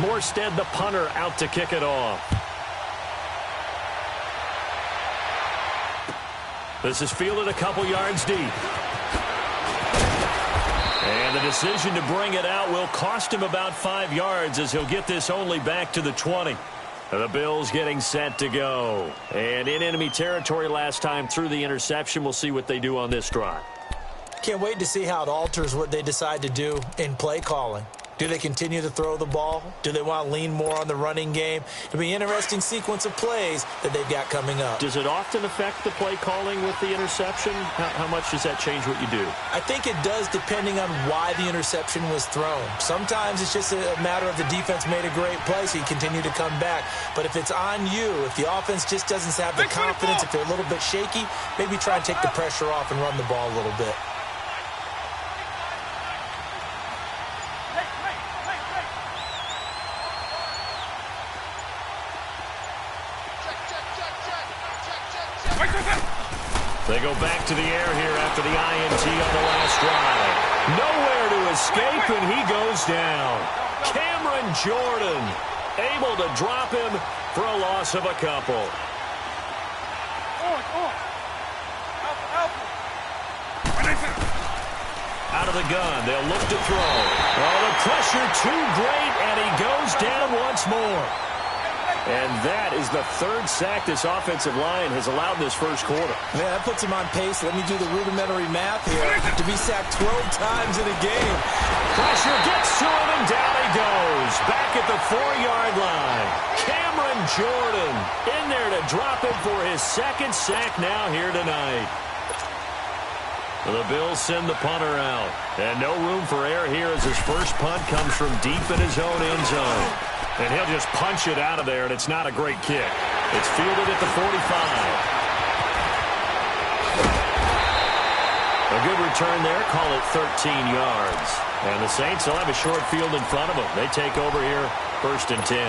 Morstead, the punter, out to kick it off. This is fielded a couple yards deep. And the decision to bring it out will cost him about 5 yards as he'll get this only back to the 20. The Bills getting set to go. And in enemy territory last time through the interception. We'll see what they do on this drive. Can't wait to see how it alters what they decide to do in play calling. Do they continue to throw the ball? Do they want to lean more on the running game? It'll be an interesting sequence of plays that they've got coming up. Does it often affect the play calling with the interception? How much does that change what you do? I think it does depending on why the interception was thrown. Sometimes it's just a matter of the defense made a great play, so you continue to come back. But if it's on you, if the offense just doesn't have the confidence, if they're a little bit shaky, maybe try and take the pressure off and run the ball a little bit. They go back to the air here after the INT on the last drive. Nowhere to escape, and he goes down. Cameron Jordan able to drop him for a loss of a couple. Out of the gun, they'll look to throw. Oh, the pressure too great, and he goes down once more. And that is the third sack this offensive line has allowed this first quarter. Man, that puts him on pace. Let me do the rudimentary math here. To be sacked 12 times in a game. Pressure gets to him, and down he goes. Back at the 4-yard line. Cameron Jordan in there to drop him for his second sack now here tonight. The Bills send the punter out. And no room for error here as his first punt comes from deep in his own end zone. And he'll just punch it out of there, and it's not a great kick. It's fielded at the 45. A good return there. Call it 13 yards. And the Saints will have a short field in front of them. They take over here, 1st and 10.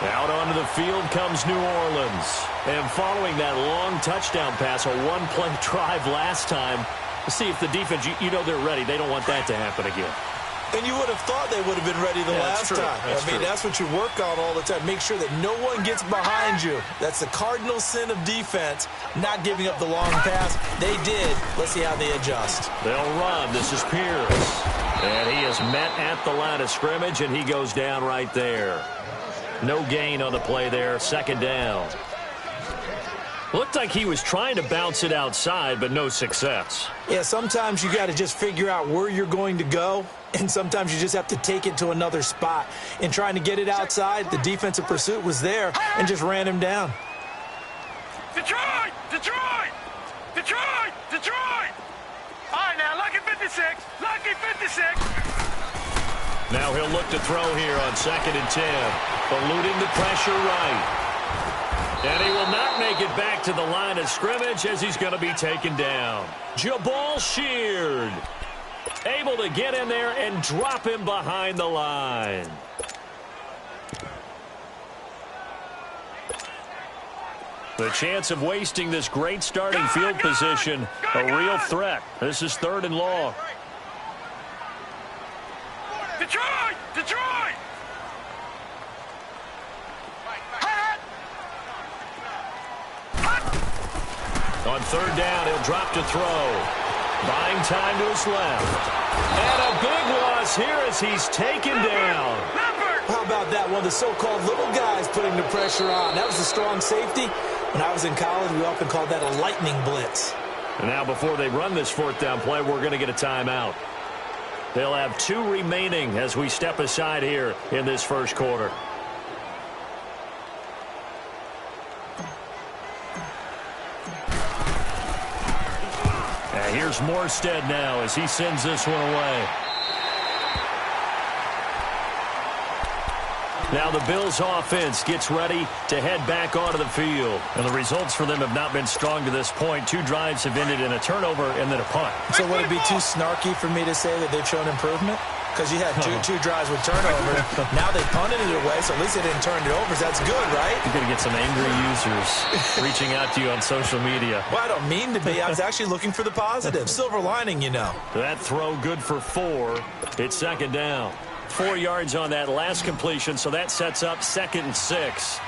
Out onto the field comes New Orleans. And following that long touchdown pass, a one-play drive last time, to see if the defense, you know they're ready. They don't want that to happen again. And you would have thought they would have been ready the last time. That's what you work on all the time. Make sure that no one gets behind you. That's the cardinal sin of defense, not giving up the long pass. They did. Let's see how they adjust. They'll run. This is Pierce. And he is met at the line of scrimmage, and he goes down right there. No gain on the play there. 2nd down. Looked like he was trying to bounce it outside, but no success. Yeah, sometimes you got to just figure out where you're going to go, and sometimes you just have to take it to another spot. In trying to get it outside, the defensive pursuit was there and just ran him down. Detroit! Detroit! Detroit! Detroit! All right, now, lucky 56. Lucky 56. Now he'll look to throw here on 2nd and 10. Eluding the pressure right. And he will not make it back to the line of scrimmage as he's going to be taken down. Jabal Sheard able to get in there and drop him behind the line. The chance of wasting this great starting field position, a real threat. This is 3rd and long. Detroit! Detroit! On 3rd down, he'll drop to throw. Buying time to his left. And a big loss here as he's taken down. How about that? One of the so-called little guys putting the pressure on. That was a strong safety. When I was in college, we often called that a lightning blitz. And now before they run this 4th down play, we're going to get a timeout. They'll have 2 remaining as we step aside here in this first quarter. And here's Morstead now as he sends this one away. Now the Bills offense gets ready to head back onto the field. And the results for them have not been strong to this point. 2 drives have ended in a turnover and then a punt. So would it be too snarky for me to say that they've shown improvement? Because you had two drives with turnovers. Now they punted it away, so at least they didn't turn it over. That's good, right? You're going to get some angry users reaching out to you on social media. Well, I don't mean to be. I was actually looking for the positive. Silver lining, you know. That throw good for 4. It's 2nd down. 4 yards on that last completion, so that sets up 2nd and 6.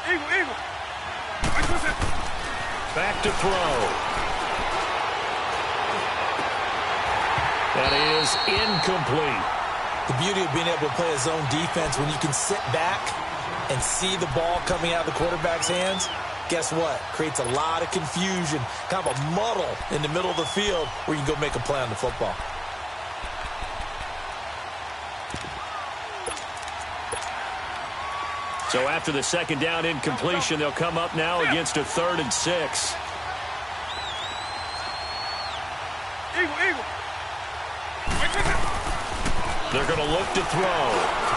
Eagle. Back to throw. That is incomplete. The beauty of being able to play a zone defense, when you can sit back and see the ball coming out of the quarterback's hands, guess what? Creates a lot of confusion, kind of a muddle in the middle of the field where you can go make a play on the football. So after the 2nd down incompletion, they'll come up now against a 3rd and 6. Eagle. They're going to look to throw.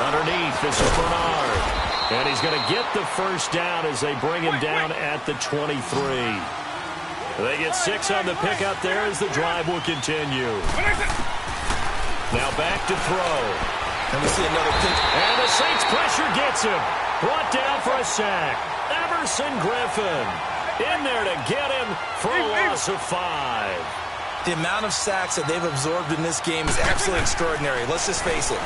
Underneath, this is Bernard. And he's going to get the 1st down as they bring him down at the 23. They get 6 on the pickup there as the drive will continue. Now back to throw. And we see another pick. And the Saints pressure gets him. Brought down for a sack. Everson Griffin in there to get him for a loss of 5. The amount of sacks that they've absorbed in this game is absolutely extraordinary. Let's just face it.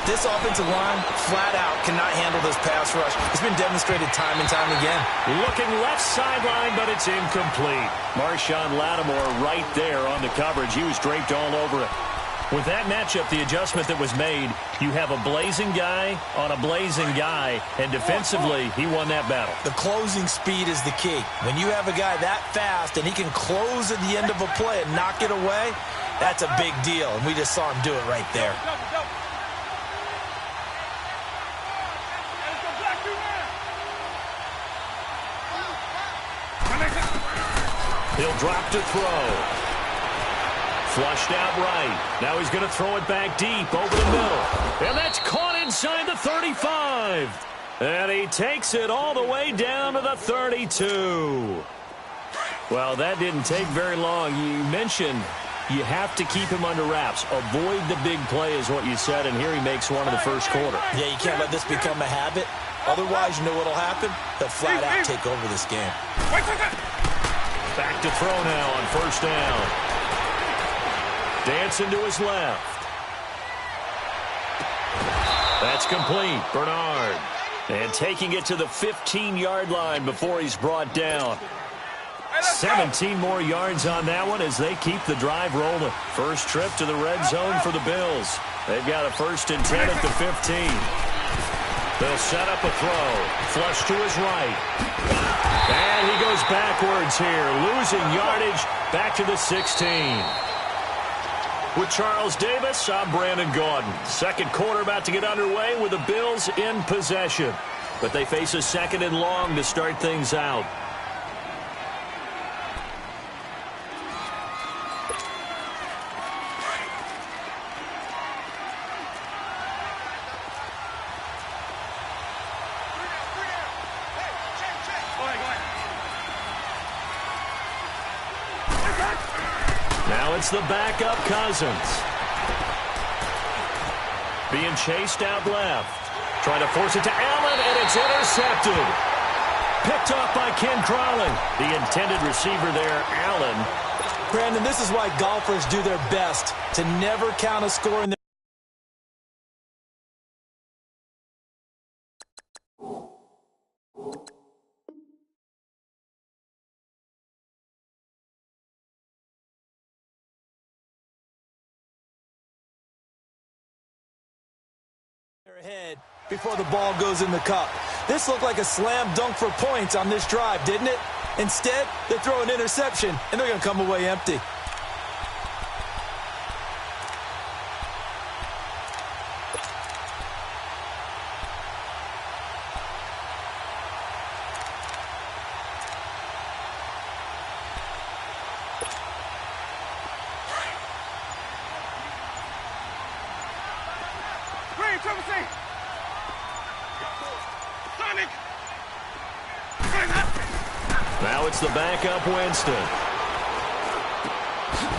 This offensive line, flat out, cannot handle this pass rush. It's been demonstrated time and time again. Looking left sideline, but it's incomplete. Marshawn Lattimore right there on the coverage. He was draped all over it. With that matchup, the adjustment that was made, you have a blazing guy on a blazing guy, and defensively, he won that battle. The closing speed is the key. When you have a guy that fast and he can close at the end of a play and knock it away, that's a big deal, and we just saw him do it right there. He'll drop to throw. Flushed out right. Now he's going to throw it back deep over the middle. And that's caught inside the 35. And he takes it all the way down to the 32. Well, that didn't take very long. You mentioned you have to keep him under wraps. Avoid the big play is what you said, and here he makes one in the 1st quarter. Yeah, you can't let this become a habit. Otherwise, you know what will happen? They'll flat out take over this game. Back to throw now on 1st down. Dancing to his left. That's complete. Bernard. And taking it to the 15-yard line before he's brought down. 17 more yards on that one as they keep the drive rolling. First trip to the red zone for the Bills. They've got a 1st and 10 at the 15. They'll set up a throw. Flush to his right. And he goes backwards here, losing yardage back to the 16. With Charles Davis, I'm Brandon Gaudin. 2nd quarter about to get underway with the Bills in possession. But they face a 2nd and long to start things out. Now it's the backup Cousins. Being chased out left. Trying to force it to Allen, and it's intercepted. Picked off by Ken Crawley. The intended receiver there, Allen. Brandon, this is why golfers do their best to never count a score in their head before the ball goes in the cup. This looked like a slam dunk for points on this drive, didn't it? Instead, they throw an interception, and they're going to come away empty. Now it's the backup Winston.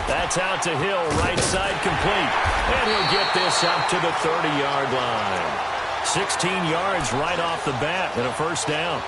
That's out to Hill, right side complete. And he'll get this up to the 30-yard line. 16 yards right off the bat and a 1st down.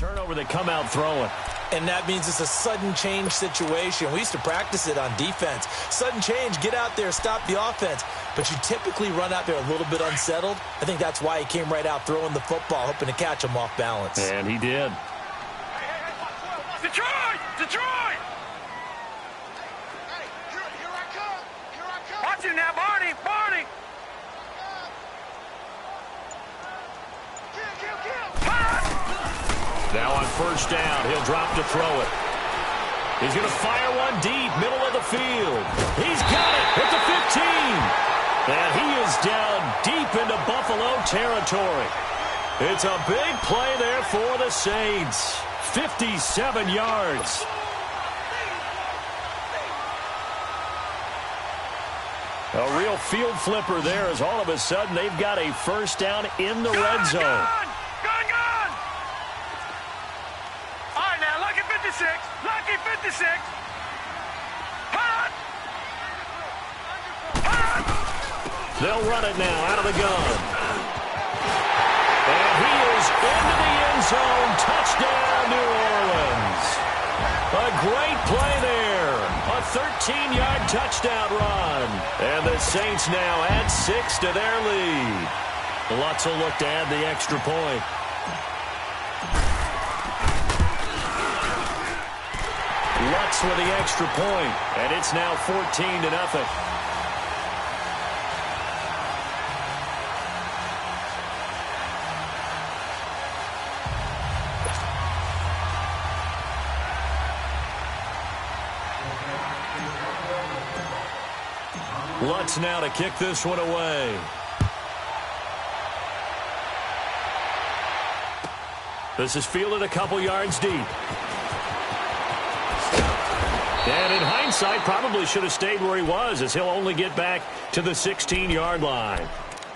Turnover, they come out throwing. And that means it's a sudden change situation. We used to practice it on defense. Sudden change, get out there, stop the offense. But you typically run out there a little bit unsettled. I think that's why he came right out throwing the football, hoping to catch him off balance. And he did. Detroit! Detroit! Hey, here I come! Here I come! Watch him now, Barney! Barney! Kill! Now on first down, he'll drop to throw it. He's going to fire one deep, middle of the field. He's got it at the 15. And he is down deep into Buffalo territory. It's a big play there for the Saints. 57 yards. A real field flipper there as all of a sudden they've got a first down in the red zone. Gun! All right, now, Lucky 56. Lucky 56. Hot! They'll run it now out of the gun. And he is into the end zone. Touchdown, New Orleans. A great play there. A 13-yard touchdown run. And the Saints now add 6 to their lead. Lutz will look to add the extra point. Lutz with the extra point, and it's now 14-0. Lutz now to kick this one away. This is fielded a couple yards deep. And in hindsight, probably should have stayed where he was, as he'll only get back to the 16-yard line.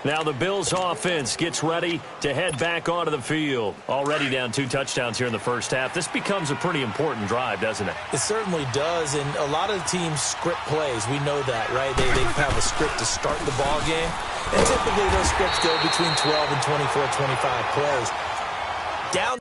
Now the Bills offense gets ready to head back onto the field. Already down 2 touchdowns here in the first half. This becomes a pretty important drive, doesn't it? It certainly does, and a lot of the teams script plays. We know that, right? They have a script to start the ball game, and typically those scripts go between 12 and 24, 25 plays. Down.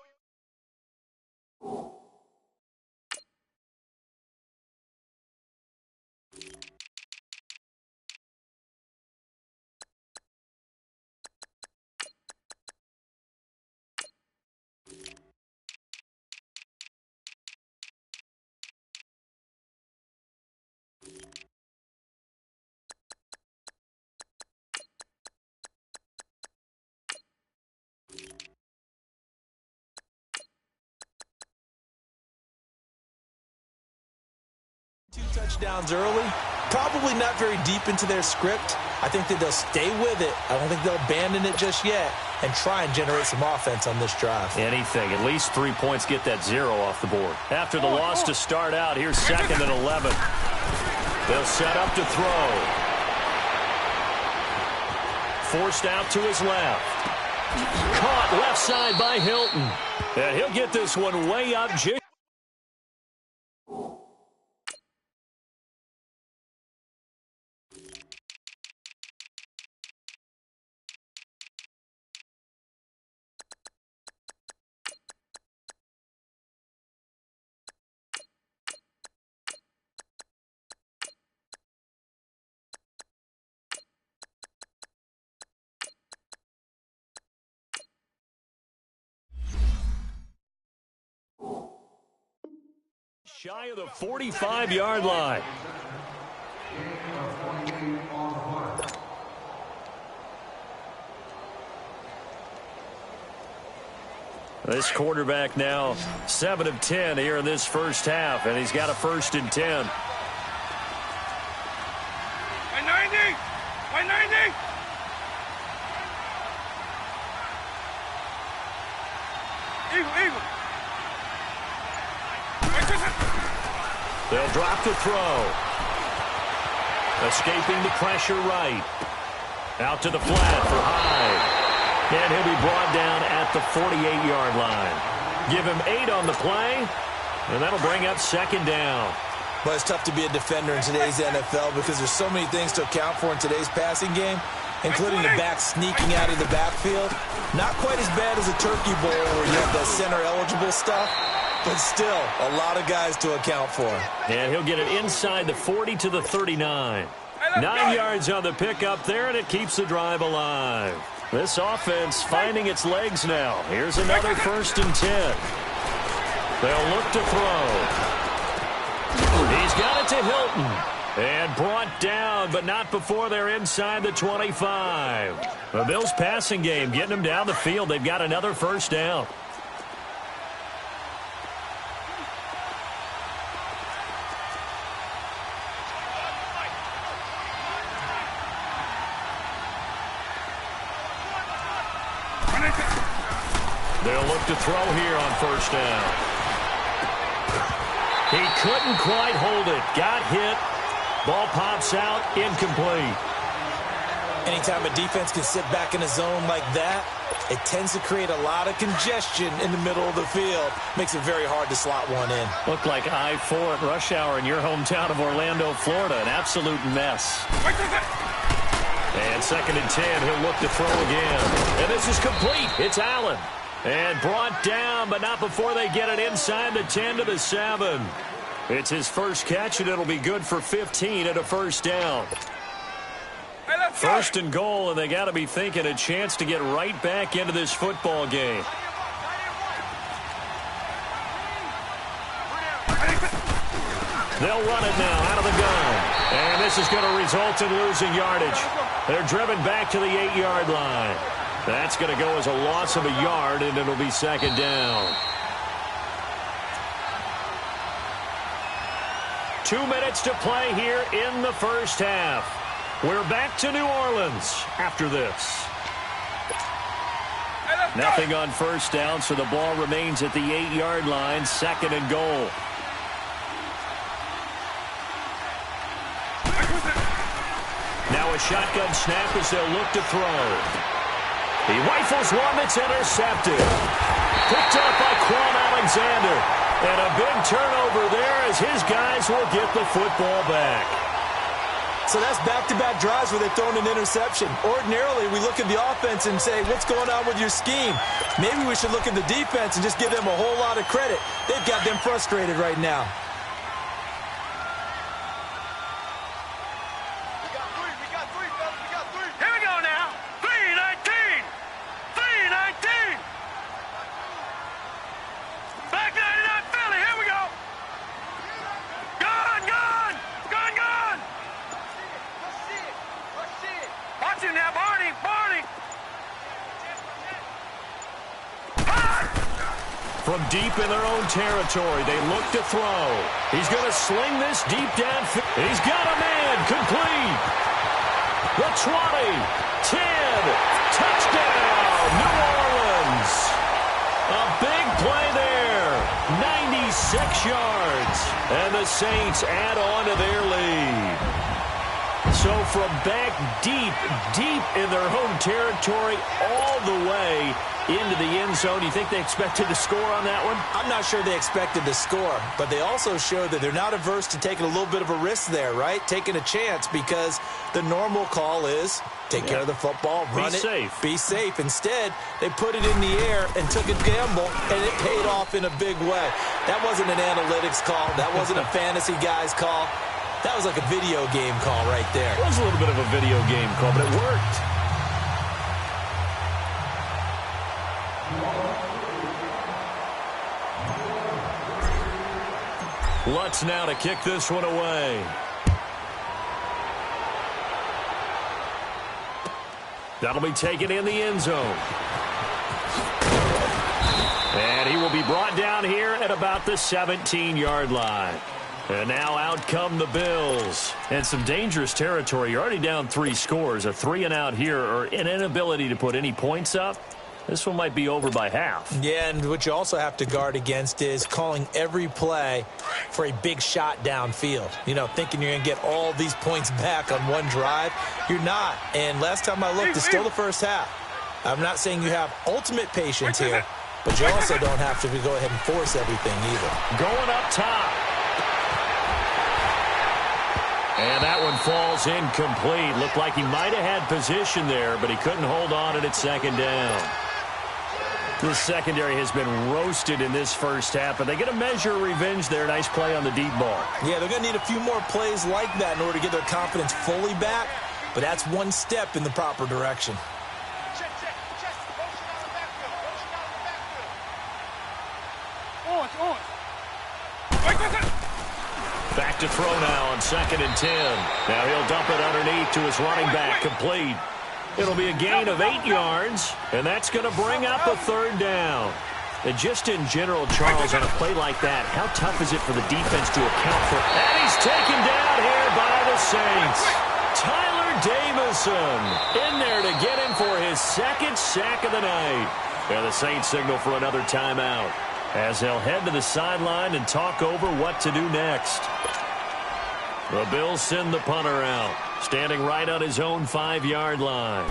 Touchdowns early, probably not very deep into their script. I think that they'll stay with it. I don't think they'll abandon it just yet and try and generate some offense on this drive. Anything. At least 3 points, get that 0 off the board. After the loss to start out, here's 2nd and 11. They'll set up to throw. Forced out to his left. Caught left side by Hilton. And he'll get this one way up. Shy of the 45-yard line. This quarterback now 7 of 10 here in this first half, and he's got a 1st and 10. By 90! By 90! Eagle! They'll drop to throw. Escaping the pressure right. Out to the flat for Hyde. And he'll be brought down at the 48-yard line. Give him 8 on the play, and that'll bring up 2nd down. But it's tough to be a defender in today's NFL because there's so many things to account for in today's passing game. including the back sneaking out of the backfield. Not quite as bad as a turkey bowl where you have the center-eligible stuff, but still a lot of guys to account for. And he'll get it inside the 40 to the 39. 9 yards on the pickup there, and it keeps the drive alive. This offense finding its legs now. Here's another 1st and 10. They'll look to throw. He's got it to Hilton. And brought down, but not before they're inside the 25. The Bills' passing game getting them down the field. They've got another 1st down. They'll look to throw here on 1st down. He couldn't quite hold it. Got hit. Ball pops out, incomplete. Anytime a defense can sit back in a zone like that, it tends to create a lot of congestion in the middle of the field. Makes it very hard to slot one in. Looked like I-4 at rush hour in your hometown of Orlando, Florida. An absolute mess. And 2nd and 10, he'll look to throw again. And this is complete. It's Allen. And brought down, but not before they get it inside the 10 to the 7. It's his first catch, and it'll be good for 15 at a 1st down. 1st and goal, and they got to be thinking a chance to get right back into this football game. They'll run it now out of the gun. And this is going to result in losing yardage. They're driven back to the 8-yard line. That's going to go as a loss of a yard, and it'll be 2nd down. 2 minutes to play here in the 1st half. We're back to New Orleans after this. Nothing on 1st down, so the ball remains at the 8-yard line, 2nd and goal. Now a shotgun snap as they'll look to throw. He rifles one that's intercepted. Picked up by Quan Alexander. And a big turnover there as his guys will get the football back. So that's back-to-back drives where they've thrown an interception. Ordinarily, we look at the offense and say, what's going on with your scheme? Maybe we should look at the defense and just give them a whole lot of credit. They've got them frustrated right now. We got three, fellas. We got three. Here we go now. 3-19. 3-19. Back 99 Philly. Here we go. Gone. Watch him now, Barney. From deep in their own territory, they look to throw. He's going to sling this deep downfield. He's got a man, complete. The 20, 10, touchdown, New Orleans. A big play there, 96 yards. And the Saints add on to their lead. So from back deep in their home territory all the way into the end zone, do you think they expected to score on that one? I'm not sure they expected to score, but they also showed that they're not averse to taking a little bit of a risk there, right? Taking a chance, because the normal call is take care of the football, run it, be safe. Instead, they put it in the air and took a gamble, and it paid off in a big way. That wasn't an analytics call. That wasn't a fantasy guy's call. That was like a video game call right there. It was a little bit of a video game call, but it worked. Lutz now to kick this one away. That'll be taken in the end zone. And he will be brought down here at about the 17-yard line. And now out come the Bills. And some dangerous territory. You're already down 3 scores. A 3-and-out here, or an inability to put any points up. This one might be over by half. Yeah, and what you also have to guard against is calling every play for a big shot downfield. You know, thinking you're going to get all these points back on one drive. You're not. And last time I looked, it's still the first half. I'm not saying you have ultimate patience here, but you also don't have to go ahead and force everything either. Going up top. And that one falls incomplete. Looked like he might have had position there, but he couldn't hold on at second down. This secondary has been roasted in this first half, but they get a measure of revenge there. Nice play on the deep ball. Yeah, they're going to need a few more plays like that in order to get their confidence fully back, but that's one step in the proper direction. Check, check, check. Motion out of the backfield. Motion out of the backfield. Back to throw now on 2nd and 10. Now he'll dump it underneath to his running back, complete. It'll be a gain of 8 yards, and that's going to bring up a 3rd down. And just in general, Charles, on a play like that, how tough is it for the defense to account for? And he's taken down here by the Saints. Tyler Davison in there to get him for his 2nd sack of the night. And the Saints signal for another timeout, as they'll head to the sideline and talk over what to do next. The Bills send the punter out, standing right on his own 5-yard line.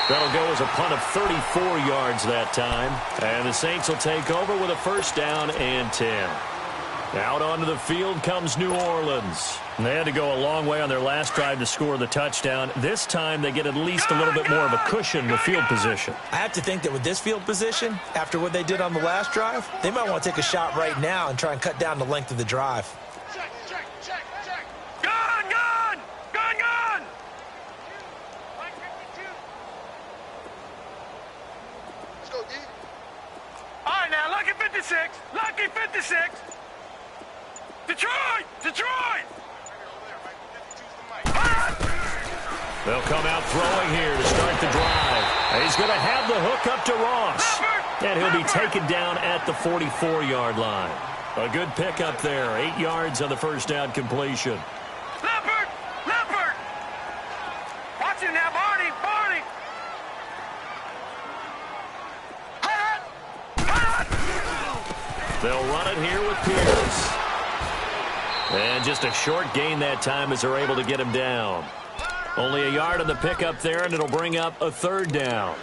That'll go as a punt of 34 yards that time. And the Saints will take over with a 1st down and 10. Out onto the field comes New Orleans. And they had to go a long way on their last drive to score the touchdown. This time they get at least a little bit more of a cushion with field position. I have to think that with this field position, after what they did on the last drive, they might want to take a shot right now and try and cut down the length of the drive. Check, check, check, check. Gun, gun! Gun, gun! Line 52. Let's go, D. All right, now, lucky 56. Lucky 56. Detroit! Detroit! They'll come out throwing here to start the drive. And he's going to have the hook up to Ross. And he'll be taken down at the 44-yard line. A good pickup there. 8 yards on the 1st down completion. Leopard! Leopard! Watch him now, Barney! Barney! They'll run it here with Pierce. And just a short gain that time as they're able to get him down. Only a yard on the pickup there, and it'll bring up a 3rd down.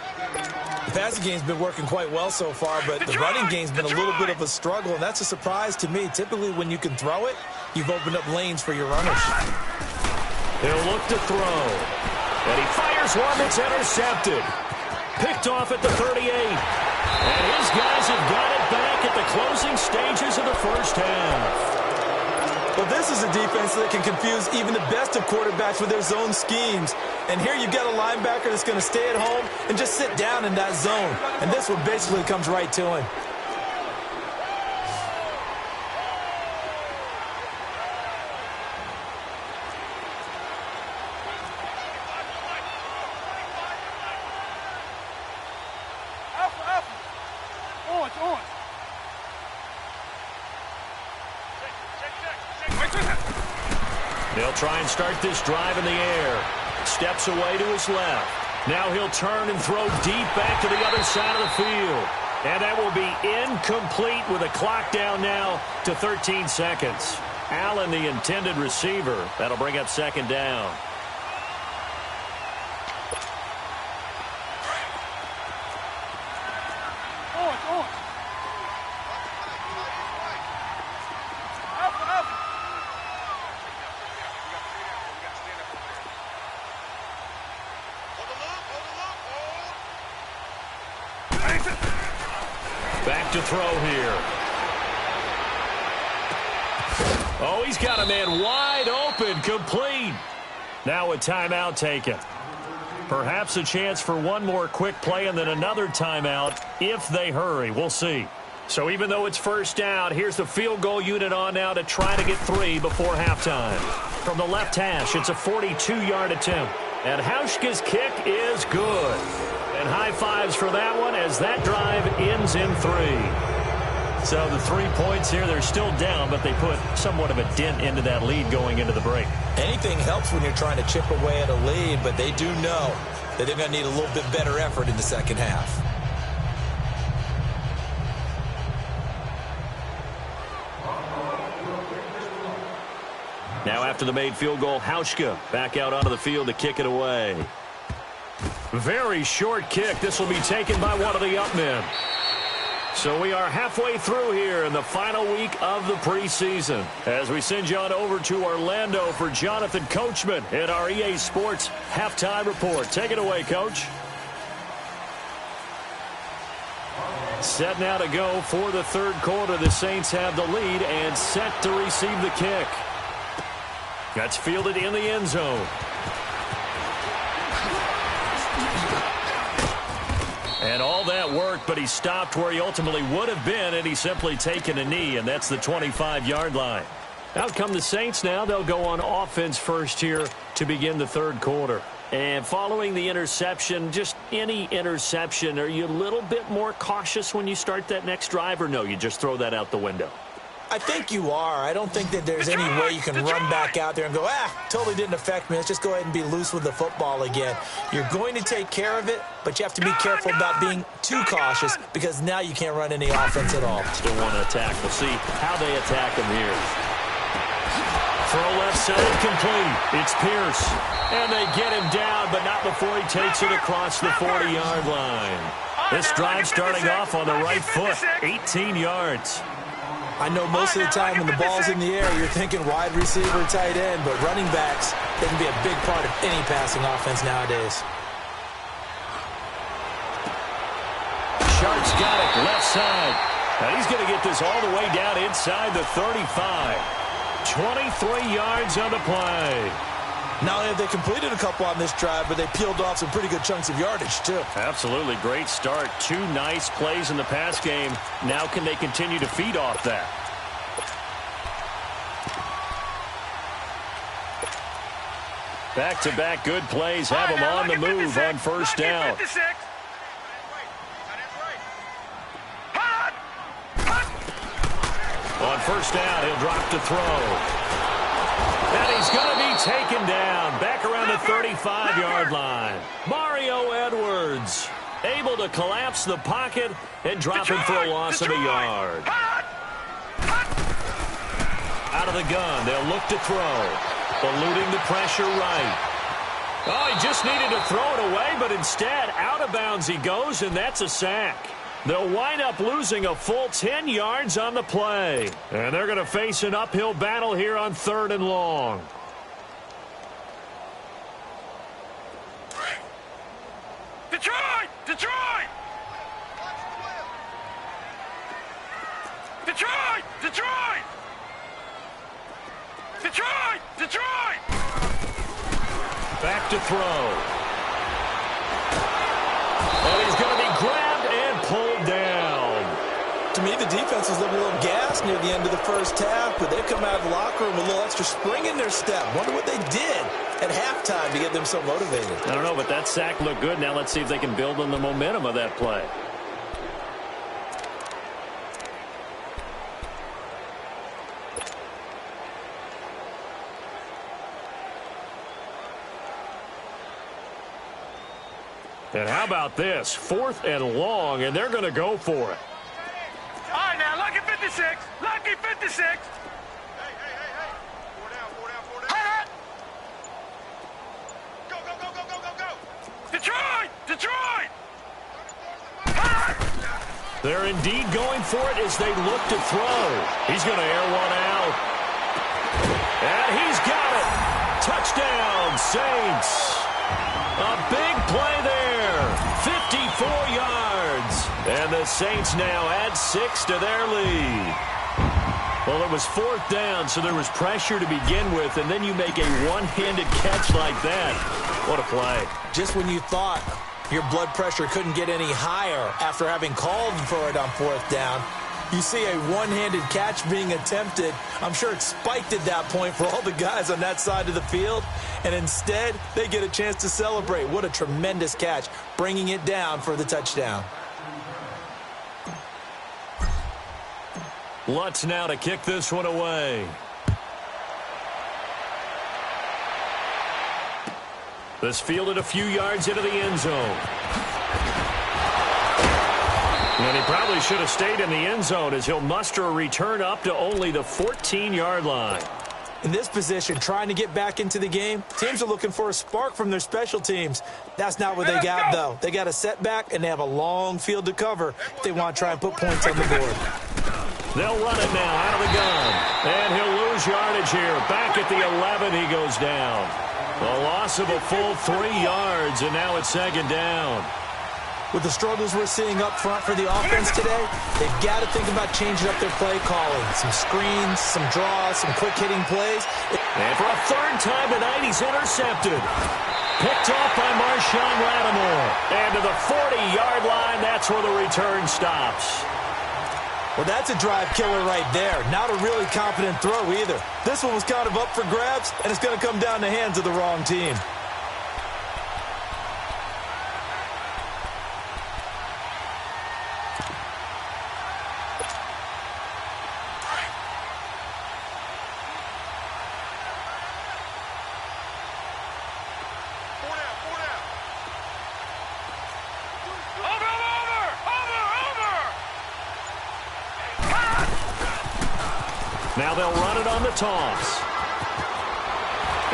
The passing game's been working quite well so far, but the running game's been a little bit of a struggle, and that's a surprise to me. Typically, when you can throw it, you've opened up lanes for your runners. He'll look to throw. And he fires one that's intercepted. Picked off at the 38. And his guys have got it back at the closing stages of the 1st half. But this is a defense that can confuse even the best of quarterbacks with their zone schemes. And here you've got a linebacker that's going to stay at home and just sit down in that zone. And this one basically comes right to him. Alpha, alpha. Orange, orange. They'll try and start this drive in the air. Steps away to his left. Now he'll turn and throw deep back to the other side of the field. And that will be incomplete with a clock down now to 13 seconds. Allen, the intended receiver. That'll bring up 2nd down. Orange, orange. Alpha, alpha. Back to throw here. Oh, he's got a man wide open, complete. Now a timeout taken. Perhaps a chance for one more quick play and then another timeout if they hurry. We'll see. So even though it's 1st down, here's the field goal unit on now to try to get 3 before halftime. From the left hash, it's a 42-yard attempt. And Hauschka's kick is good. And high fives for that one as that drive ends in 3. So the 3 points here, they're still down, but they put somewhat of a dent into that lead going into the break. Anything helps when you're trying to chip away at a lead, but they do know that they're going to need a little bit better effort in the second half. Now after the made field goal, Hauschka back out onto the field to kick it away. Very short kick. This will be taken by one of the up men. So we are halfway through here in the final week of the preseason as we send you on over to Orlando for Jonathan Coachman in our EA Sports Halftime Report. Take it away, Coach. Set now to go for the third quarter. The Saints have the lead and set to receive the kick. That's fielded in the end zone. And all that worked, but he stopped where he ultimately would have been, and he's simply taken a knee, and that's the 25-yard line. Out come the Saints now. They'll go on offense first here to begin the third quarter. And following the interception, just any interception, are you a little bit more cautious when you start that next drive, or no, you just throw that out the window? I think you are. I don't think that there's any way you can run back out there and go, totally didn't affect me. Let's just go ahead and be loose with the football again. You're going to take care of it, but you have to be careful about being too cautious because now you can't run any offense at all. Still want to attack. We'll see how they attack him here. Throw left side complete. It's Pierce. And they get him down, but not before he takes it across the 40-yard line. This drive starting off on the right foot, 18 yards. I know most of the time when the ball's in the air, you're thinking wide receiver, tight end, but running backs, they can be a big part of any passing offense nowadays. Sharp's got it, left side. Now he's going to get this all the way down inside the 35. 23 yards on the play. Not only have they completed a couple on this drive, but they peeled off some pretty good chunks of yardage, too. Absolutely. Great start. 2 nice plays in the pass game. Now can they continue to feed off that? Back-to-back good plays have them on the move on first down. On first down, he'll drop to throw. And he's going to be taken down back around the 35-yard line. Mario Edwards able to collapse the pocket and drop him for a loss of a yard. Out of the gun, they'll look to throw. Eluding the pressure right. Oh, he just needed to throw it away, but instead, out of bounds he goes, and that's a sack. They'll wind up losing a full 10 yards on the play. And they're going to face an uphill battle here on 3rd and long. Detroit! Detroit! Detroit! Detroit! Detroit! Detroit! Back to throw. And he's going to be grabbed and pulled down. To me, the defense was a little gassed near the end of the first half, but they come out of the locker room with a little extra spring in their step. Wonder what they did at halftime to get them so motivated. I don't know, but that sack looked good. Now let's see if they can build on the momentum of that play. And how about this? 4th and long, and they're going to go for it. All right, now, lucky 56. Lucky 56. Hey. 4 down. Go. Detroit! Detroit! They're indeed going for it as they look to throw. He's going to air one out. And he's got it. Touchdown, Saints. A big play there. 54 yards. And the Saints now add 6 to their lead. Well, it was 4th down, so there was pressure to begin with, and then you make a one-handed catch like that. What a play. Just when you thought your blood pressure couldn't get any higher after having called for it on 4th down, you see a one-handed catch being attempted. I'm sure it spiked at that point for all the guys on that side of the field, and instead they get a chance to celebrate. What a tremendous catch, bringing it down for the touchdown. Lutz now to kick this one away. This fielded a few yards into the end zone. And he probably should have stayed in the end zone as he'll muster a return up to only the 14-yard line. In this position, trying to get back into the game, teams are looking for a spark from their special teams. That's not what they got, though. They got a setback, and they have a long field to cover if they want to try and put points on the board. They'll run it now out of the gun. And he'll lose yardage here. Back at the 11, he goes down. A loss of a full 3 yards, and now it's second down. With the struggles we're seeing up front for the offense today, they've got to think about changing up their play calling. Some screens, some draws, some quick-hitting plays. And for a third time tonight, he's intercepted. Picked off by Marshawn Lattimore. And to the 40-yard line, that's where the return stops. Well, that's a drive killer right there. Not a really confident throw either. This one was kind of up for grabs, and it's going to come down the hands of the wrong team. Now they'll run it on the toss.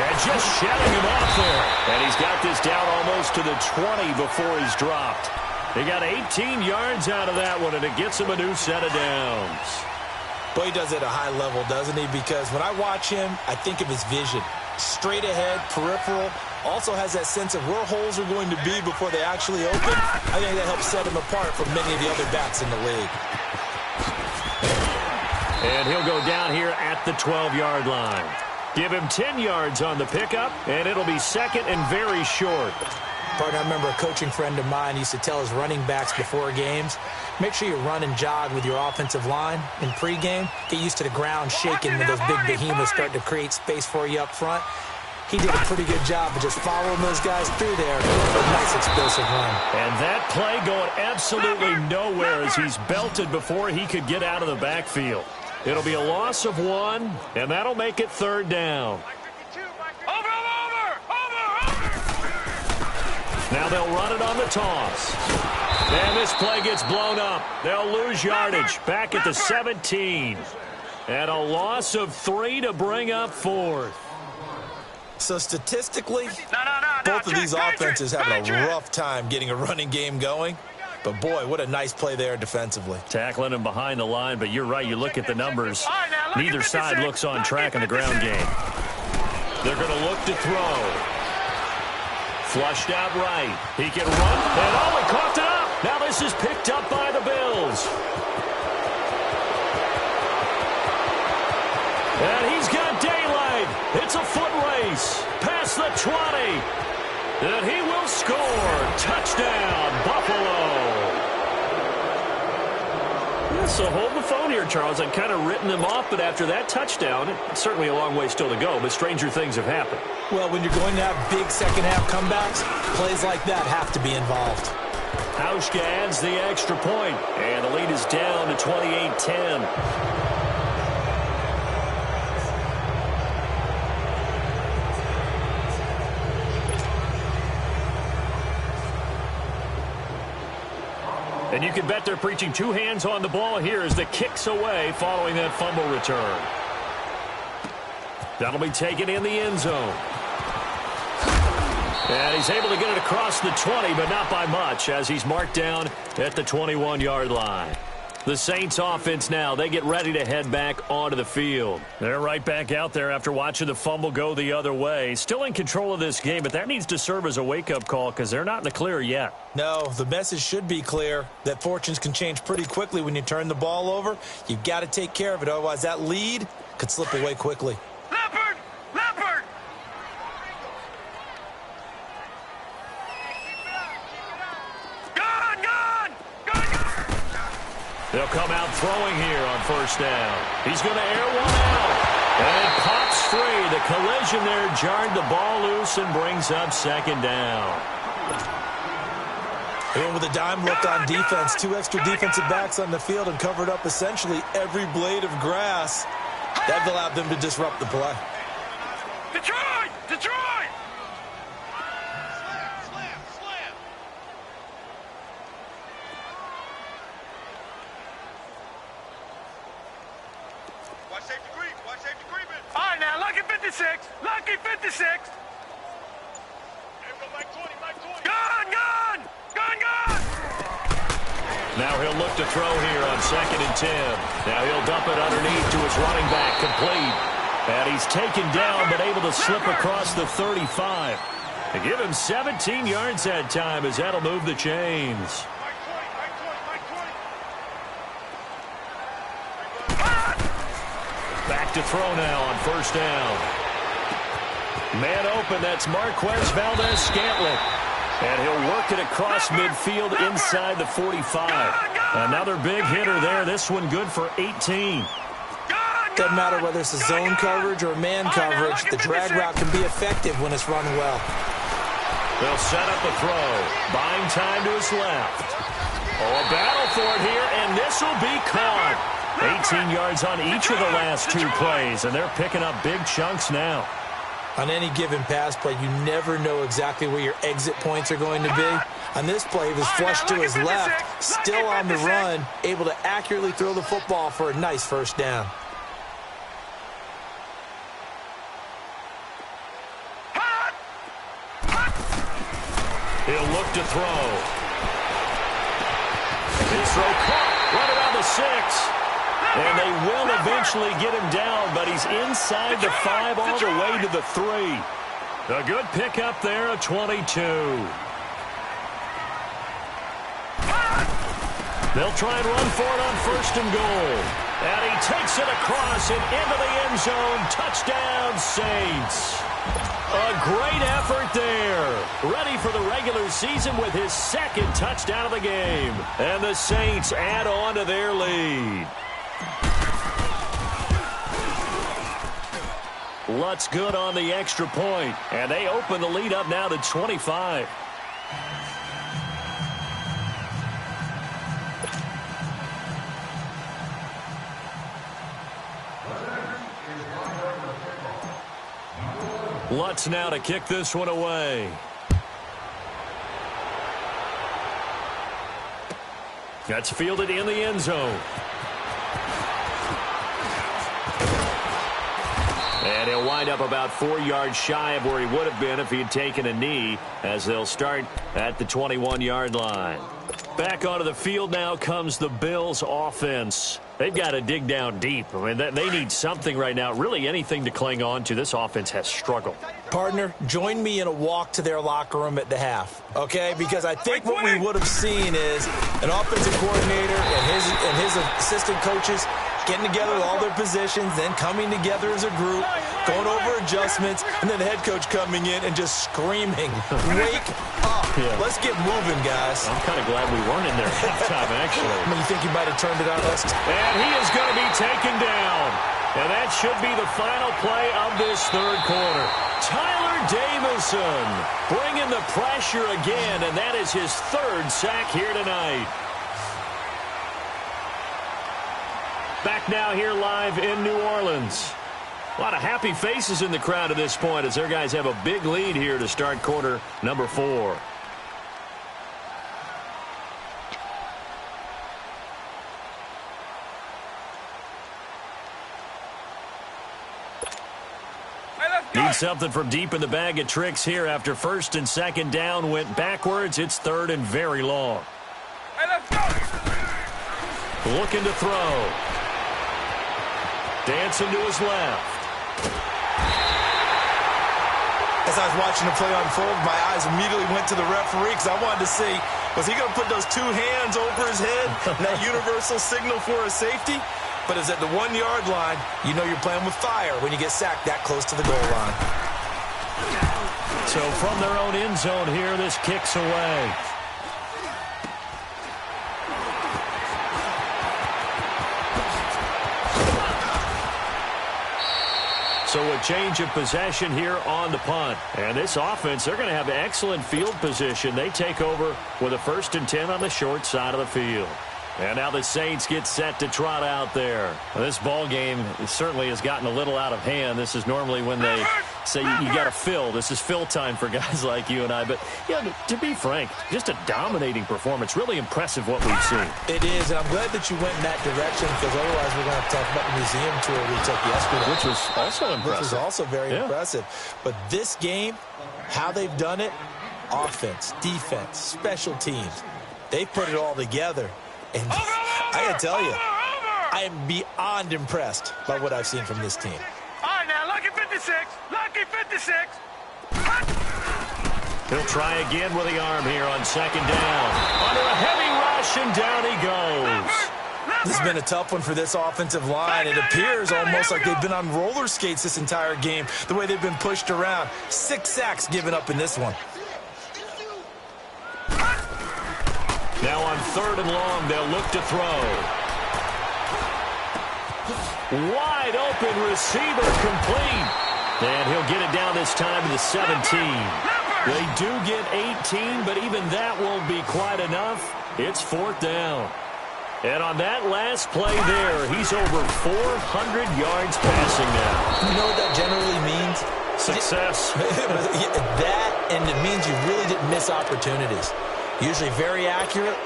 And just shedding him off there. And he's got this down almost to the 20 before he's dropped. He got 18 yards out of that one, and it gets him a new set of downs. Boy, he does it at a high level, doesn't he? Because when I watch him, I think of his vision. Straight ahead, peripheral. Also has that sense of where holes are going to be before they actually open. I think that helps set him apart from many of the other backs in the league. And he'll go down here at the 12-yard line. Give him 10 yards on the pickup, and it'll be second and very short. Partner, I remember a coaching friend of mine used to tell his running backs before games, make sure you run and jog with your offensive line in pregame. Get used to the ground shaking when those big behemoths start to create space for you up front. He did a pretty good job of just following those guys through there for a nice explosive run. And that play going absolutely nowhere as he's belted before he could get out of the backfield. It'll be a loss of 1, and that'll make it third down. Now they'll run it on the toss. And this play gets blown up. They'll lose yardage back at the 17. And a loss of 3 to bring up fourth. So statistically, both of these offenses having a rough time getting a running game going. But, boy, what a nice play there defensively. Tackling him behind the line, but you're right. You look at the numbers. Neither side looks on track in the ground game. They're going to look to throw. Flushed out right. He can run. And, oh, he coughed it up. Now this is picked up by the Bills. And he's got daylight. It's a foot race. Past the 20. And he will score. Touchdown, Buffalo. So hold the phone here, Charles. I've kind of written them off, but after that touchdown, it's certainly a long way still to go, but stranger things have happened. Well, when you're going to have big second-half comebacks, plays like that have to be involved. Hauschka adds the extra point, and the lead is down to 28-10. And you can bet they're preaching 2 hands on the ball here as the kick's away following that fumble return. That'll be taken in the end zone. And he's able to get it across the 20, but not by much as he's marked down at the 21-yard line. The Saints offense now, they get ready to head back onto the field. They're right back out there after watching the fumble go the other way. Still in control of this game, but that needs to serve as a wake-up call because they're not in the clear yet. No, the message should be clear that fortunes can change pretty quickly when you turn the ball over. You've got to take care of it, otherwise that lead could slip away quickly. Leopard! Leopard! Gone! Gone! Gone! They'll come out throwing here on first down. He's going to air one out. And it pops free. The collision there jarred the ball loose and brings up second down. And with a dime look on defense, 2 extra defensive backs on the field and covered up essentially every blade of grass. That allowed them to disrupt the play. Detroit! Detroit! Watch safety creep. Watch safety creeping. All right, now look at 56. Lucky 56. Here we go, Mike 20, Mike 20. Gun, gun! Gun, gun! Now he'll look to throw here on 2nd and 10. Now he'll dump it underneath to his running back, complete. And he's taken down, but able to slip across the 35. To give him 17 yards that time, as that'll move the chains. Back to throw now on 1st down. Man open, that's Marquez Valdez-Scantling. And he'll work it across midfield inside the 45. Another big hitter there. This one good for 18. Doesn't matter whether it's a zone coverage or man coverage, the drag route can be effective when it's run well. They'll set up a throw. Buying time to his left. Oh, a battle for it here, and this will be caught. 18 yards on each of the last 2 plays, and they're picking up big chunks now. On any given pass play, you never know exactly where your exit points are going to be. On this play, he was flushed to his left, still on the run, able to accurately throw the football for a nice 1st down. He'll look to throw. His throw caught right around the 6. And they will eventually get him down, but he's inside the 5 all the way to the 3. A good pickup there, a 22. They'll try and run for it on 1st and goal. And he takes it across and into the end zone. Touchdown, Saints. A great effort there. Ready for the regular season with his 2nd touchdown of the game. And the Saints add on to their lead. Lutz good on the extra point, and they open the lead up now to 25. Lutz now to kick this one away. That's fielded in the end zone. And he'll wind up about 4 yards shy of where he would have been if he had taken a knee, as they'll start at the 21-yard line. Back onto the field now comes the Bills offense. They've got to dig down deep. I mean, they need something right now, really anything to cling on to. This offense has struggled. Partner, join me in a walk to their locker room at the half, okay? Because I think what we would have seen is an offensive coordinator and his assistant coaches getting together with all their positions, then coming together as a group, going over adjustments, and then the head coach coming in and just screaming, wake up. Yeah. Let's get moving, guys. I'm kind of glad we weren't in there at halftime, actually. I mean, you think he might have turned it on us? And he is going to be taken down. And that should be the final play of this 3rd quarter. Tyler Davison bringing the pressure again, and that is his 3rd sack here tonight. Back now here live in New Orleans. A lot of happy faces in the crowd at this point as their guys have a big lead here to start quarter number 4. Need something from deep in the bag of tricks here after 1st and 2nd down went backwards. It's 3rd and very long. Hey, let's go! Looking to throw. Dancing to his left. As I was watching the play unfold, my eyes immediately went to the referee because I wanted to see, was he going to put those 2 hands over his head, that universal signal for a safety? But it's at the 1-yard line. You know you're playing with fire when you get sacked that close to the goal line. So from their own end zone here, this kicks away. So a change of possession here on the punt. And this offense, they're going to have excellent field position. They take over with a 1st and 10 on the short side of the field. And now the Saints get set to trot out there. Well, this ball game certainly has gotten a little out of hand. This is normally when they say you got to fill. This is fill time for guys like you and I. But, yeah, to be frank, just a dominating performance. Really impressive what we've seen. It is, and I'm glad that you went in that direction because otherwise we're going to have to talk about the museum tour we took yesterday. Which was also impressive. Which was also very impressive. But this game, how they've done it, offense, defense, special teams, they put it all together. And I got to tell you, I am beyond impressed by what I've seen from this team. All right, now, lucky 56. Lucky 56. He'll try again with the arm here on second down. Under a heavy rush, and down he goes. This has been a tough one for this offensive line. It appears almost like they've been on roller skates this entire game, the way they've been pushed around. 6 sacks given up in this one. Now on 3rd and long, they'll look to throw. Wide open receiver complete. And he'll get it down this time to the 17. They do get 18, but even that won't be quite enough. It's 4th down. And on that last play there, he's over 400 yards passing now. You know what that generally means? Success. That, and it means you really didn't miss opportunities. Usually very accurate.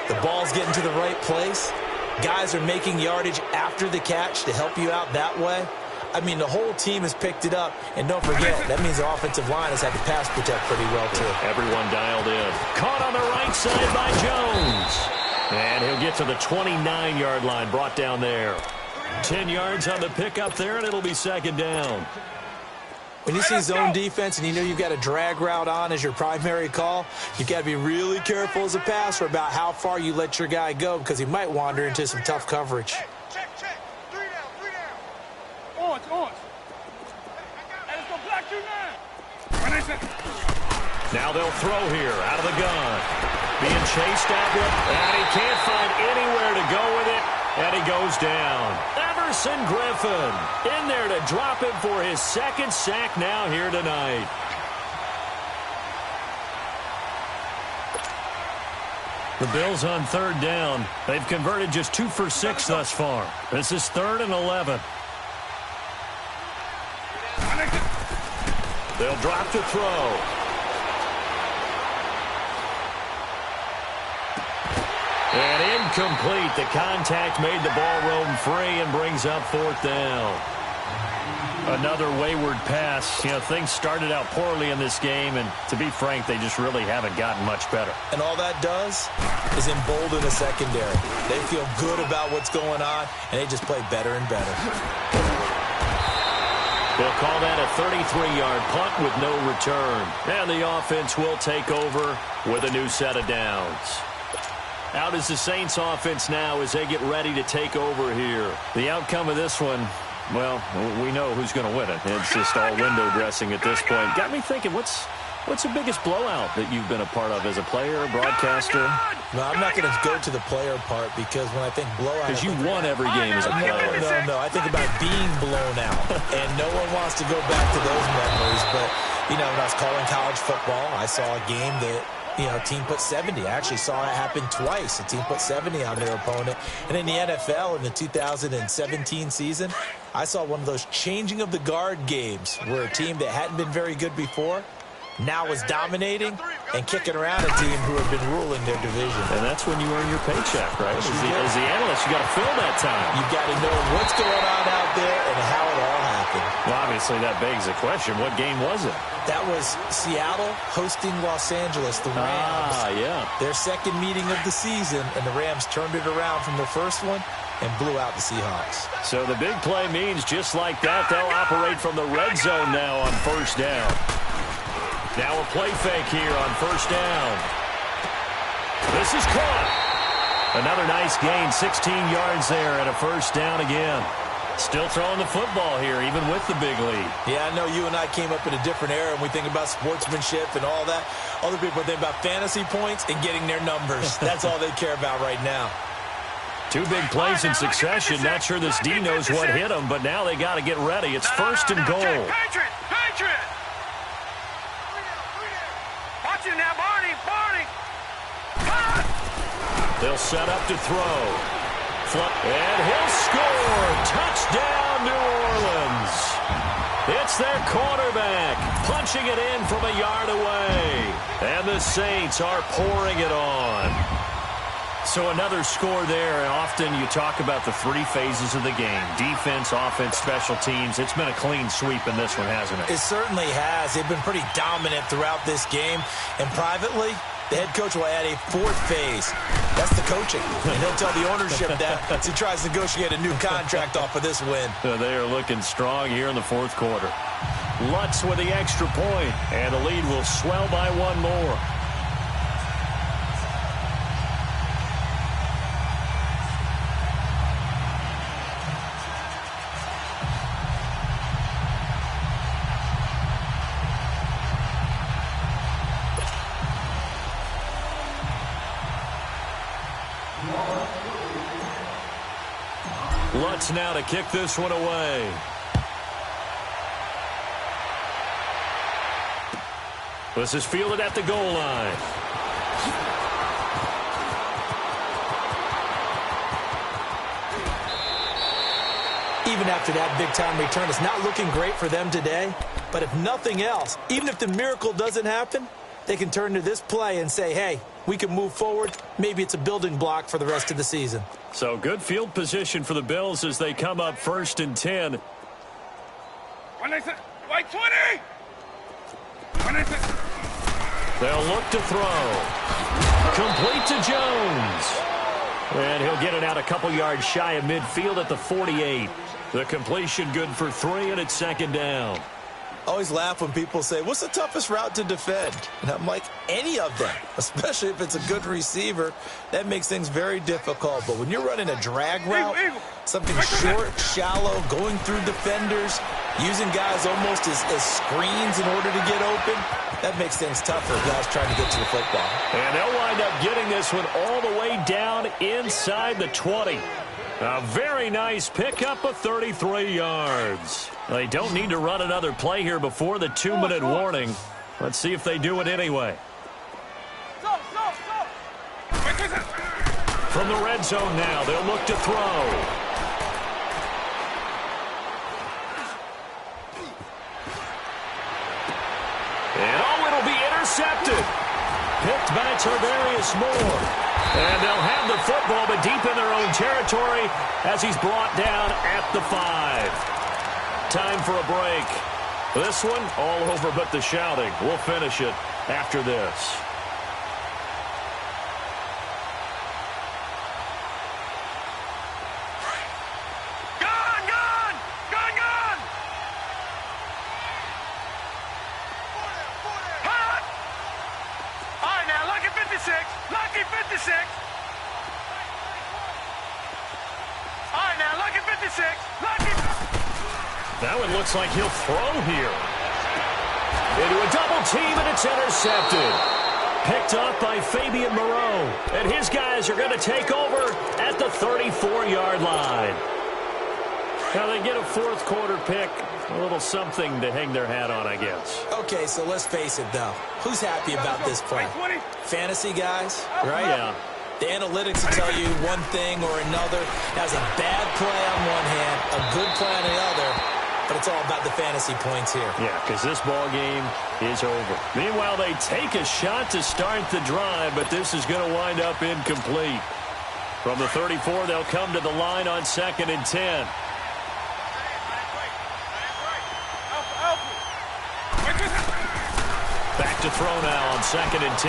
The ball's getting to the right place. Guys are making yardage after the catch to help you out that way. I mean, the whole team has picked it up. And don't forget, that means the offensive line has had to pass protect pretty well, too. Everyone dialed in. Caught on the right side by Jones. And he'll get to the 29-yard line, brought down there. 10 yards on the pickup there, and it'll be 2nd down. When you see zone defense and you know you've got a drag route on as your primary call, you've got to be really careful as a passer about how far you let your guy go because he might wander into some tough coverage. Check. 3 down, 3 down. Orange. Hey, let's go black 2-9. Now they'll throw here out of the gun. Being chased out there, and he can't find anywhere to go with it, and he goes down. Everson Griffin in there to drop him for his 2nd sack now here tonight. The Bills on 3rd down. They've converted just 2 for 6 thus far. This is 3rd and 11. They'll drop to throw. And incomplete. The contact made the ball roam free and brings up 4th down. Another wayward pass. You know, things started out poorly in this game, and to be frank, they just really haven't gotten much better. And all that does is embolden the secondary. They feel good about what's going on, and they just play better and better. They'll call that a 33-yard punt with no return. And the offense will take over with a new set of downs. Out is the Saints offense now as they get ready to take over here. The outcome of this one, well, we know who's going to win it. It's just all window dressing at this point. Got me thinking, what's the biggest blowout that you've been a part of as a player, a broadcaster? No, I'm not going to go to the player part because when I think blowout... Because you won every game as a player. No. I think about being blown out. And no one wants to go back to those memories. But, you know, when I was calling college football, I saw a game that... You know, a team put 70. I actually saw it happen twice. A team put 70 on their opponent. And in the NFL in the 2017 season, I saw one of those changing of the guard games where a team that hadn't been very good before now was dominating and kicking around a team who had been ruling their division. And that's when you earn your paycheck, right? As the analyst, you got to fill that time. You've got to know what's going on out there and how it all happened. Well, obviously, that begs the question, what game was it? That was Seattle hosting Los Angeles, the Rams. Yeah. Their 2nd meeting of the season, and the Rams turned it around from the first one and blew out the Seahawks. So the big play means just like that, they'll operate from the red zone now on 1st down. Now a play fake here on 1st down. This is caught. Another nice gain, 16 yards there and a 1st down again. Still throwing the football here, even with the big lead. Yeah, I know you and I came up in a different era, and we think about sportsmanship and all that. Other people think about fantasy points and getting their numbers. That's all they care about right now. 2 big plays in succession. Not sure this D knows what hit them, but now they got to get ready. It's 1st and goal. Patriot! Watch it now, Barney! They'll set up to throw. And he'll score. Touchdown, New Orleans. It's their quarterback punching it in from a yard away. And the Saints are pouring it on. So another score there, and often you talk about the three phases of the game. Defense, offense, special teams. It's been a clean sweep in this one, hasn't it? It certainly has. They've been pretty dominant throughout this game. And privately, the head coach will add a fourth phase. That's the coaching. And he'll tell the ownership that as he tries to negotiate a new contract off of this win. They are looking strong here in the fourth quarter. Lutz with the extra point, and the lead will swell by one more. Lutz now to kick this one away. This is fielded at the goal line. Even after that big-time return, it's not looking great for them today. But if nothing else, even if the miracle doesn't happen, they can turn to this play and say, hey, we can move forward. Maybe it's a building block for the rest of the season. So good field position for the Bills as they come up 1st and 10. When they say, white 20! When they say... They'll look to throw. Complete to Jones. And he'll get it out a couple yards shy of midfield at the 48. The completion good for 3, and it's 2nd down. I always laugh when people say, what's the toughest route to defend? And I'm like, any of them, especially if it's a good receiver. That makes things very difficult. But when you're running a drag route, something short, shallow, going through defenders, using guys almost as screens in order to get open, that makes things tougher for guys trying to get to the football. And they'll wind up getting this one all the way down inside the 20. A very nice pickup of 33 yards. They don't need to run another play here before the 2-minute warning. Let's see if they do it anyway. From the red zone now, they'll look to throw. And it'll be intercepted. Picked by Tarvarius Moore. And they'll have the football, but deep in their own territory as he's brought down at the 5. Time for a break. This one, all over but the shouting. We'll finish it after this. Lucky 56. All right, now, lucky 56. Lucky. That one looks like he'll throw here. Into a double team, and it's intercepted. Picked up by Fabian Moreau. And his guys are going to take over at the 34-yard line. Now they get a fourth quarter pick. A little something to hang their hat on, I guess. Okay, so let's face it, though. Who's happy about this play? Fantasy guys, right? Yeah. The analytics will tell you one thing or another. That's a bad play on one hand, a good play on the other, but it's all about the fantasy points here. Yeah, because this ball game is over. Meanwhile, they take a shot to start the drive, but this is going to wind up incomplete. From the 34, they'll come to the line on 2nd and 10. Back to throw now on 2nd and 10.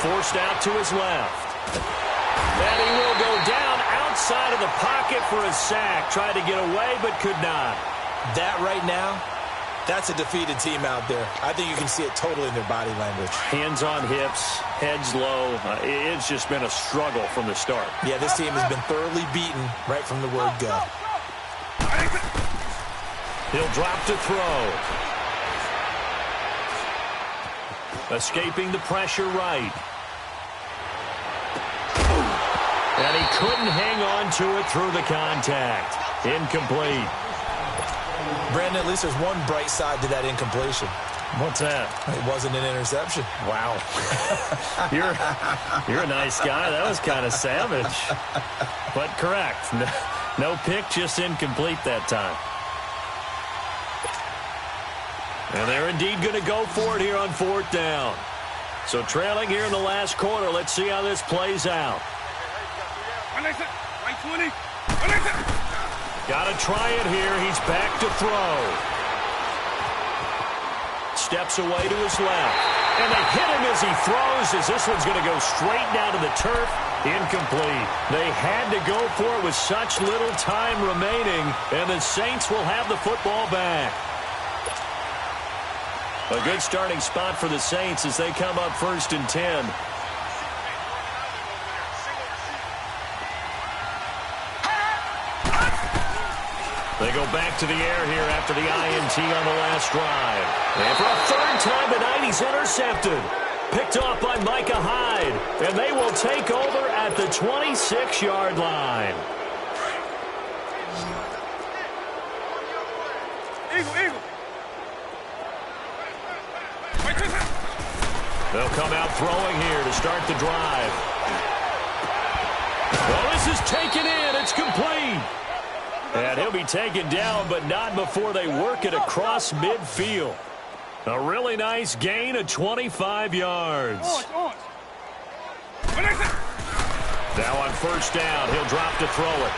Forced out to his left. And he will go down outside of the pocket for a sack. Tried to get away, but could not. That right now, that's a defeated team out there. I think you can see it totally in their body language. Hands on hips, heads low. It's just been a struggle from the start. Yeah, this team has been thoroughly beaten right from the word go. He'll drop to throw. Escaping the pressure right. And he couldn't hang on to it through the contact. Incomplete. Brandon, at least there's one bright side to that incompletion. What's that? It wasn't an interception. Wow. You're a nice guy. That was kind of savage. But correct. No pick, just incomplete that time. And they're indeed going to go for it here on 4th down. So trailing here in the last quarter. Let's see how this plays out. Got to try it here. He's back to throw. Steps away to his left. And they hit him as he throws, as this one's going to go straight down to the turf. Incomplete. They had to go for it with such little time remaining, and the Saints will have the football back. A good starting spot for the Saints as they come up 1st and 10. They go back to the air here after the INT on the last drive. And for a 3rd time tonight, he's intercepted. Picked off by Micah Hyde. And they will take over at the 26-yard line. Eagle. They'll come out throwing here to start the drive. Well, this is taken in. It's complete. And he'll be taken down, but not before they work it across midfield. A really nice gain of 25 yards. Now on 1st down, he'll drop to throw it.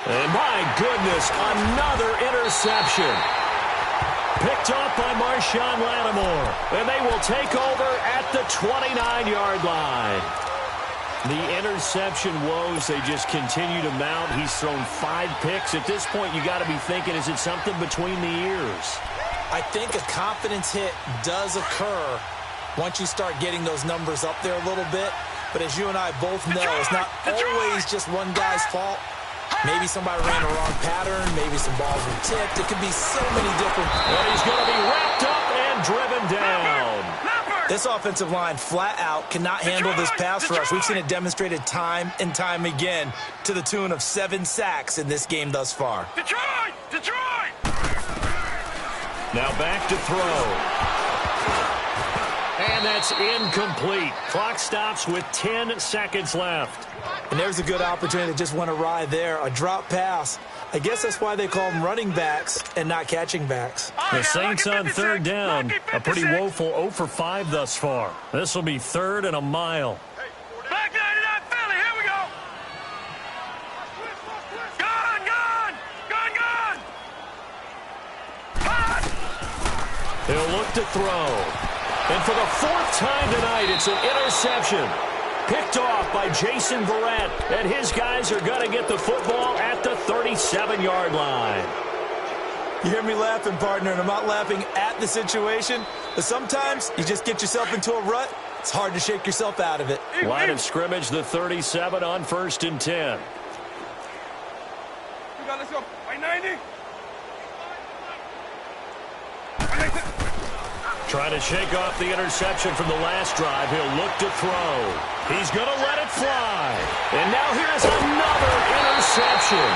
And my goodness, another interception. Picked off by Marshawn Lattimore. And they will take over at the 29-yard line. The interception woes, they just continue to mount. He's thrown 5 picks. At this point, you got to be thinking, is it something between the ears? I think a confidence hit does occur once you start getting those numbers up there a little bit. But as you and I both know, it's not always just one guy's fault. Maybe somebody ran a wrong pattern. Maybe some balls were tipped. It could be so many different. But he's going to be wrapped up and driven down. This offensive line flat out cannot handle this pass rush. We've seen it demonstrated time and time again to the tune of 7 sacks in this game thus far. Detroit! Now back to throw. And that's incomplete. Clock stops with 10 seconds left. And there's a good opportunity that just went awry there. A drop pass. I guess that's why they call them running backs and not catching backs. The Saints on 3rd down. A pretty woeful 0 for 5 thus far. This will be 3rd and a mile. Back 99 Philly, here we go. Gone! He'll look to throw. And for the 4th time tonight, it's an interception. Picked off by Jason Verrett. And his guys are going to get the football at the 37-yard line. You hear me laughing, partner, and I'm not laughing at the situation. But sometimes you just get yourself into a rut. It's hard to shake yourself out of it. Line of scrimmage, the 37 on 1st and 10. Let's go. By 90. Trying to shake off the interception from the last drive. He'll look to throw. He's going to let it fly. And now here's another interception.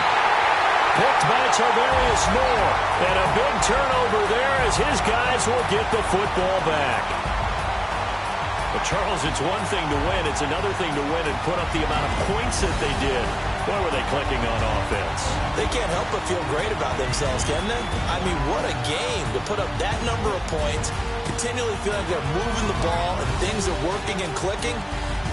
Picked by Tarvarius Moore. And a big turnover there as his guys will get the football back. But Charles, it's one thing to win. It's another thing to win and put up the amount of points that they did. Boy, were they clicking on offense. They can't help but feel great about themselves, can they? I mean, what a game to put up that number of points, continually feel like they're moving the ball and things are working and clicking.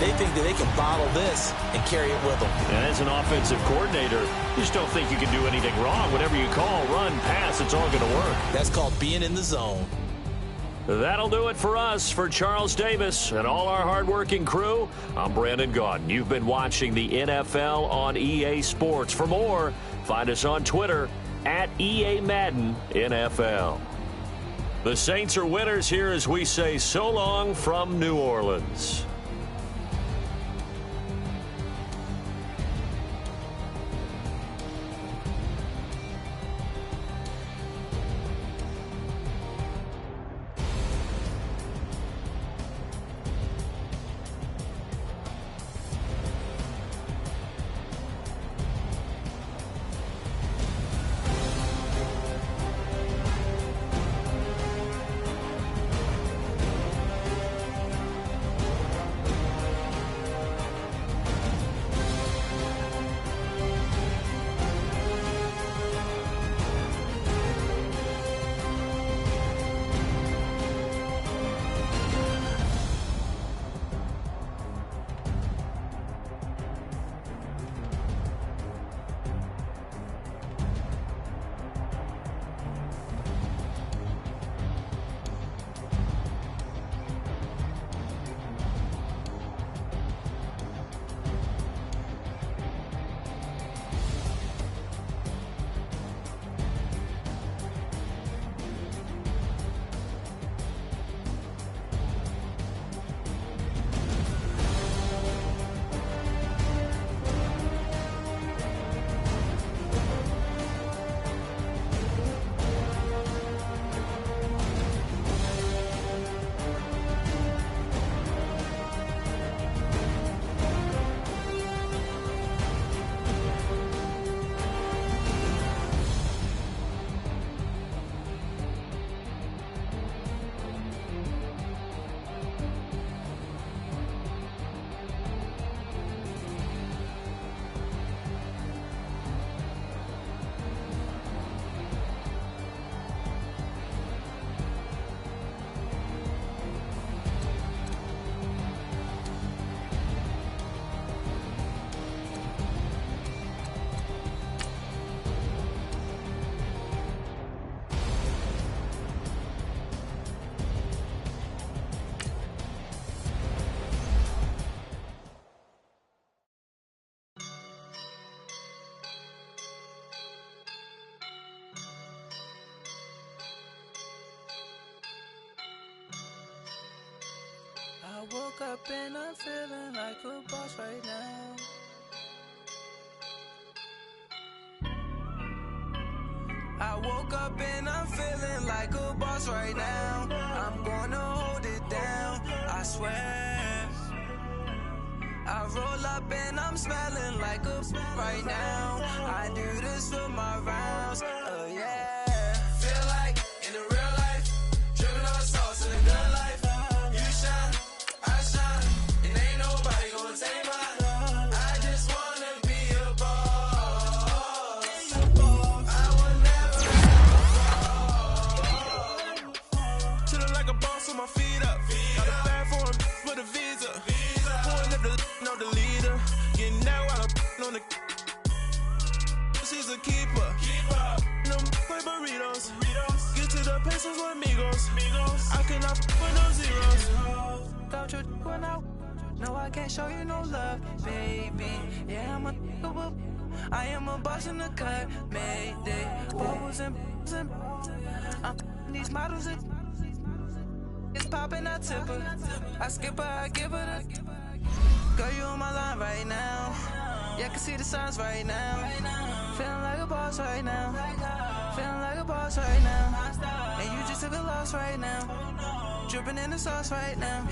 They think that they can bottle this and carry it with them. And as an offensive coordinator, you just don't think you can do anything wrong. Whatever you call, run, pass, it's all going to work. That's called being in the zone. That'll do it for us. For Charles Davis and all our hardworking crew, I'm Brandon Gaudin. You've been watching the NFL on EA Sports. For more, find us on Twitter at EA Madden NFL. The Saints are winners here as we say so long from New Orleans. woke up and I'm feeling like a boss right now. I woke up and I'm feeling like a boss right now. I'm gonna hold it down, I swear. I roll up and I'm smelling like a right now. I do this for my rounds, yeah. Feel like in the real life, dripping on sauce in the good life. You shine, I shine, and ain't nobody gonna take mine. I just wanna be a boss. I will never fall. Chillin' like a boss with my feet up. Got a bag for him with a visa. Pulling up the no the leader. Getting that while I'm on the. She's a keeper. No play burritos. Get to the pesos with amigos. I cannot with no zeros. Don't you run out? No, I can't show you no love, baby. Yeah, I am a boss in the cut, mayday. Bubbles and I'm these models. It's popping, I tip her. I skip her, I give her the. Girl, you on my line right now. Yeah, I can see the signs right now. Feeling like a boss right now. Feeling like a boss right now. And you just took a loss right now. Dripping in the sauce right now.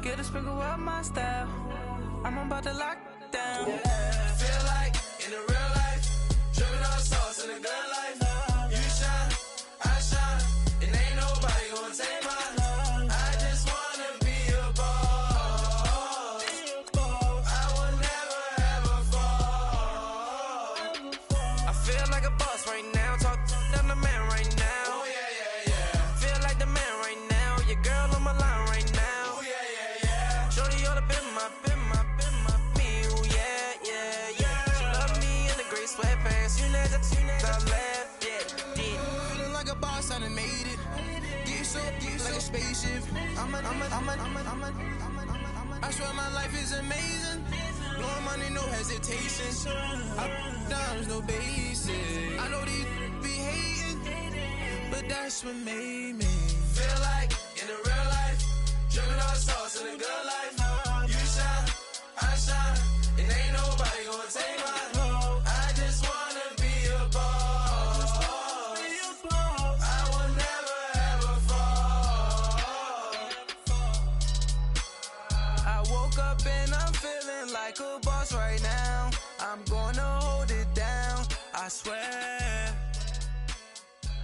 Get a sprinkle up my style. I'm about to lock down. Feel like in the real life, dripping on sauce in the good life. You shine, I shine, and ain't nobody gonna take mine. I just wanna be a boss. I will never ever fall. I feel like a boss right now. Talk to the man right now. Oh yeah. Feel like the man right now. Your girl on my line right now. Oh yeah. Shorty oughta been my me. Oh yeah. She love me in the gray sweatpants. You know that left, yeah. Feeling like a boss, I done made it. Get so like a spaceship. I swear my life is amazing. Blowing money, no hesitation. Dimes, no basic. I know these be hating, but that's what made me feel like in the real life, dripping on sauce in the good life. You shine, I shine, and ain't nobody gonna take mine. I just wanna be a boss. I will never ever fall. I woke up and I'm feeling like a boss right now. I'm gonna hold it down, I swear.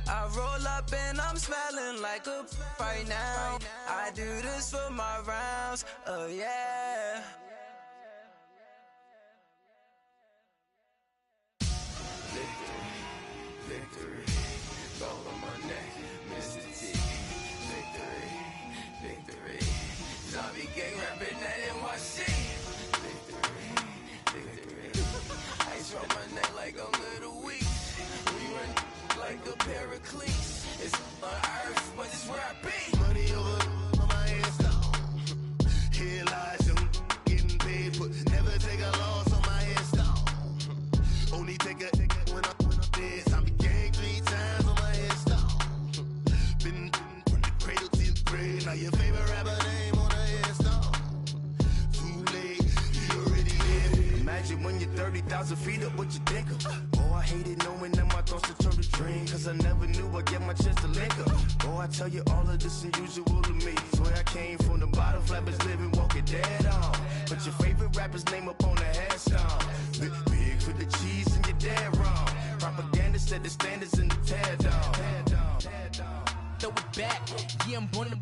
I roll up and I'm smelling like a right now. I do this for my rounds, yeah. Victory, gold on my neck, Mr. T. Victory, zombie gang rapping that NYC. Victory, ice on my neck like a little weak. We run like a paraclete. It's on earth, but it's where I be. Money over on my headstone. Here lies young, getting paid, but never take a loss on my headstone. Only take a when I'm dead. I be gang 3 times on my headstone. Been from the cradle to the grave. Now your favorite rapper name on the headstone. Too late, you already dead. Imagine when you're 30,000 feet up, what you think of? Oh, I hated knowing that my thoughts would turn to dream. Cause I never knew I'd get my chance to link up. Oh, I tell you all of this unusual to me. Swear I came from the bottom, flappers living, walking dead on. But your favorite rapper's name up on the headstone. Big for the cheese and you're dead wrong. Propaganda set the standards in the tear down. Throw it back, yeah, I'm born to.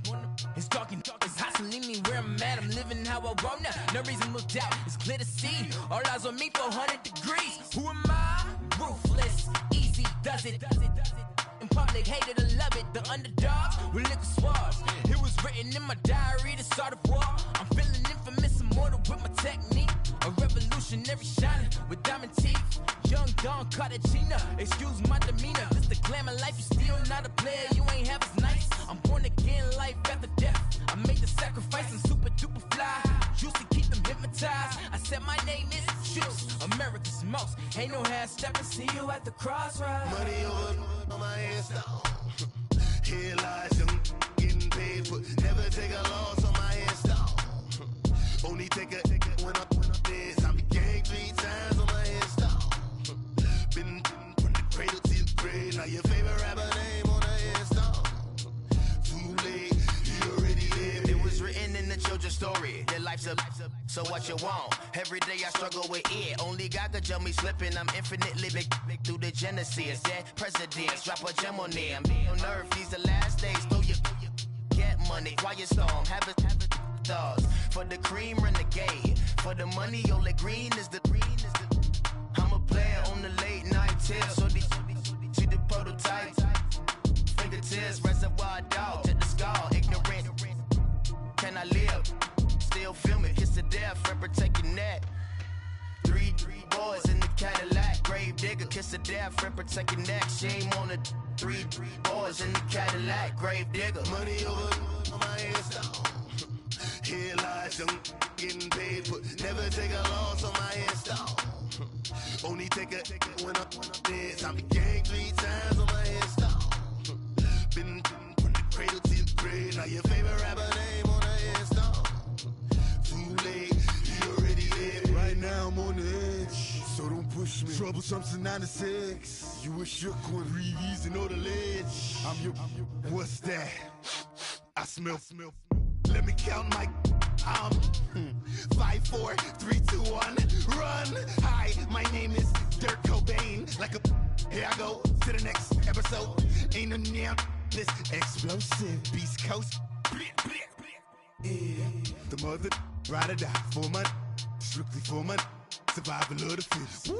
It's dark and it's hot, so leave me where I'm at. I'm living how I want now. No reason to doubt, it's clear to see. All eyes on me, 400 degrees. Who am I? Ruthless, easy does it. In public, hated or love it. The underdogs with liquor swabs. It was written in my diary to start a war. I'm feeling infamous, immortal with my technique. A revolutionary shining with diamond teeth. Young Don Cartagena, excuse my demeanor. This the glamour life, you still not a player. You ain't half as nice. I'm born again, life after death. I made the sacrifice and super duper fly. Used to keep them hypnotized. I said my name is Juice, America's most. Ain't no half stepping, see you at the crossroads. Money over on my headstone. Here lies young, getting paid, but never take a loss on my headstone. Only take a when I'm dead. I'm gang 3 times on my headstone. Been from the cradle to the grave. Now your favorite rapper name on the headstone. Too late, you already lived. It was written in the children's story. Their life's a so what you want. Every day I struggle with it. Only God could jump me slipping. I'm infinitely big through the genesis. That presidents drop a gem on them. On earth, these the last days. Throw your get money. Quiet storm. Have it thoughts. For the cream, renegade. For the money, only green is the. I'm a player on the late night till. So these see the prototype. Fingertips, reservoir dog. Check the skull. Ignorant. Can I live? Still film it, kiss to death, and protect your neck. Three boys in the Cadillac, grave digger, kiss to death, and protect your neck. Shame on the three boys in the Cadillac, grave digger. Money over on my headstone. Here lies young, getting paid, but never take a loss on my headstone. Only take a when I'm dead. I'm gang 3 times on my headstone. Been from the cradle to the grave. Now your favorite rapper name on the headstone. Too late, you already lived. Right now I'm on the edge, so don't push me. Troublesome to 9 to 6. You a shook one, breathe easy, know the ledge. I'm your, what's that? I smell. Let me count my. 5, 4, 3, 2, 1, run. Hi, my name is Dirk Cobain. Like a, here I go to the next episode. Ain't no damn this explosive Beast Coast. Yeah. The mother ride or die for my strictly for my survival of the fittest.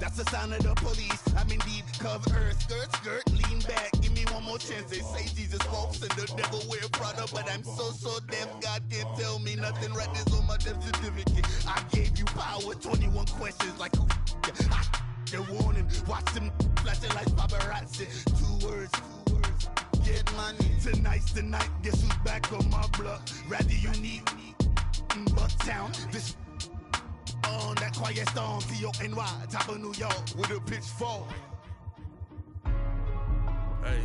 That's the sign of the police. I'm indeed cover earth, skirt, lean back. Give me one more chance. They say Jesus walks and the devil wear Prada, but I'm so deaf. God can't tell me nothing. Right this on my death certificate. I gave you power. 21 questions like who? The warning. Watch them flashing like paparazzi. 2 words. Get money. Tonight's the night. Guess who's back on my block? Rather unique. Bucktown. This. On that quiet storm, C-O-N-Y, top of New York, with a pitchfork. Hey,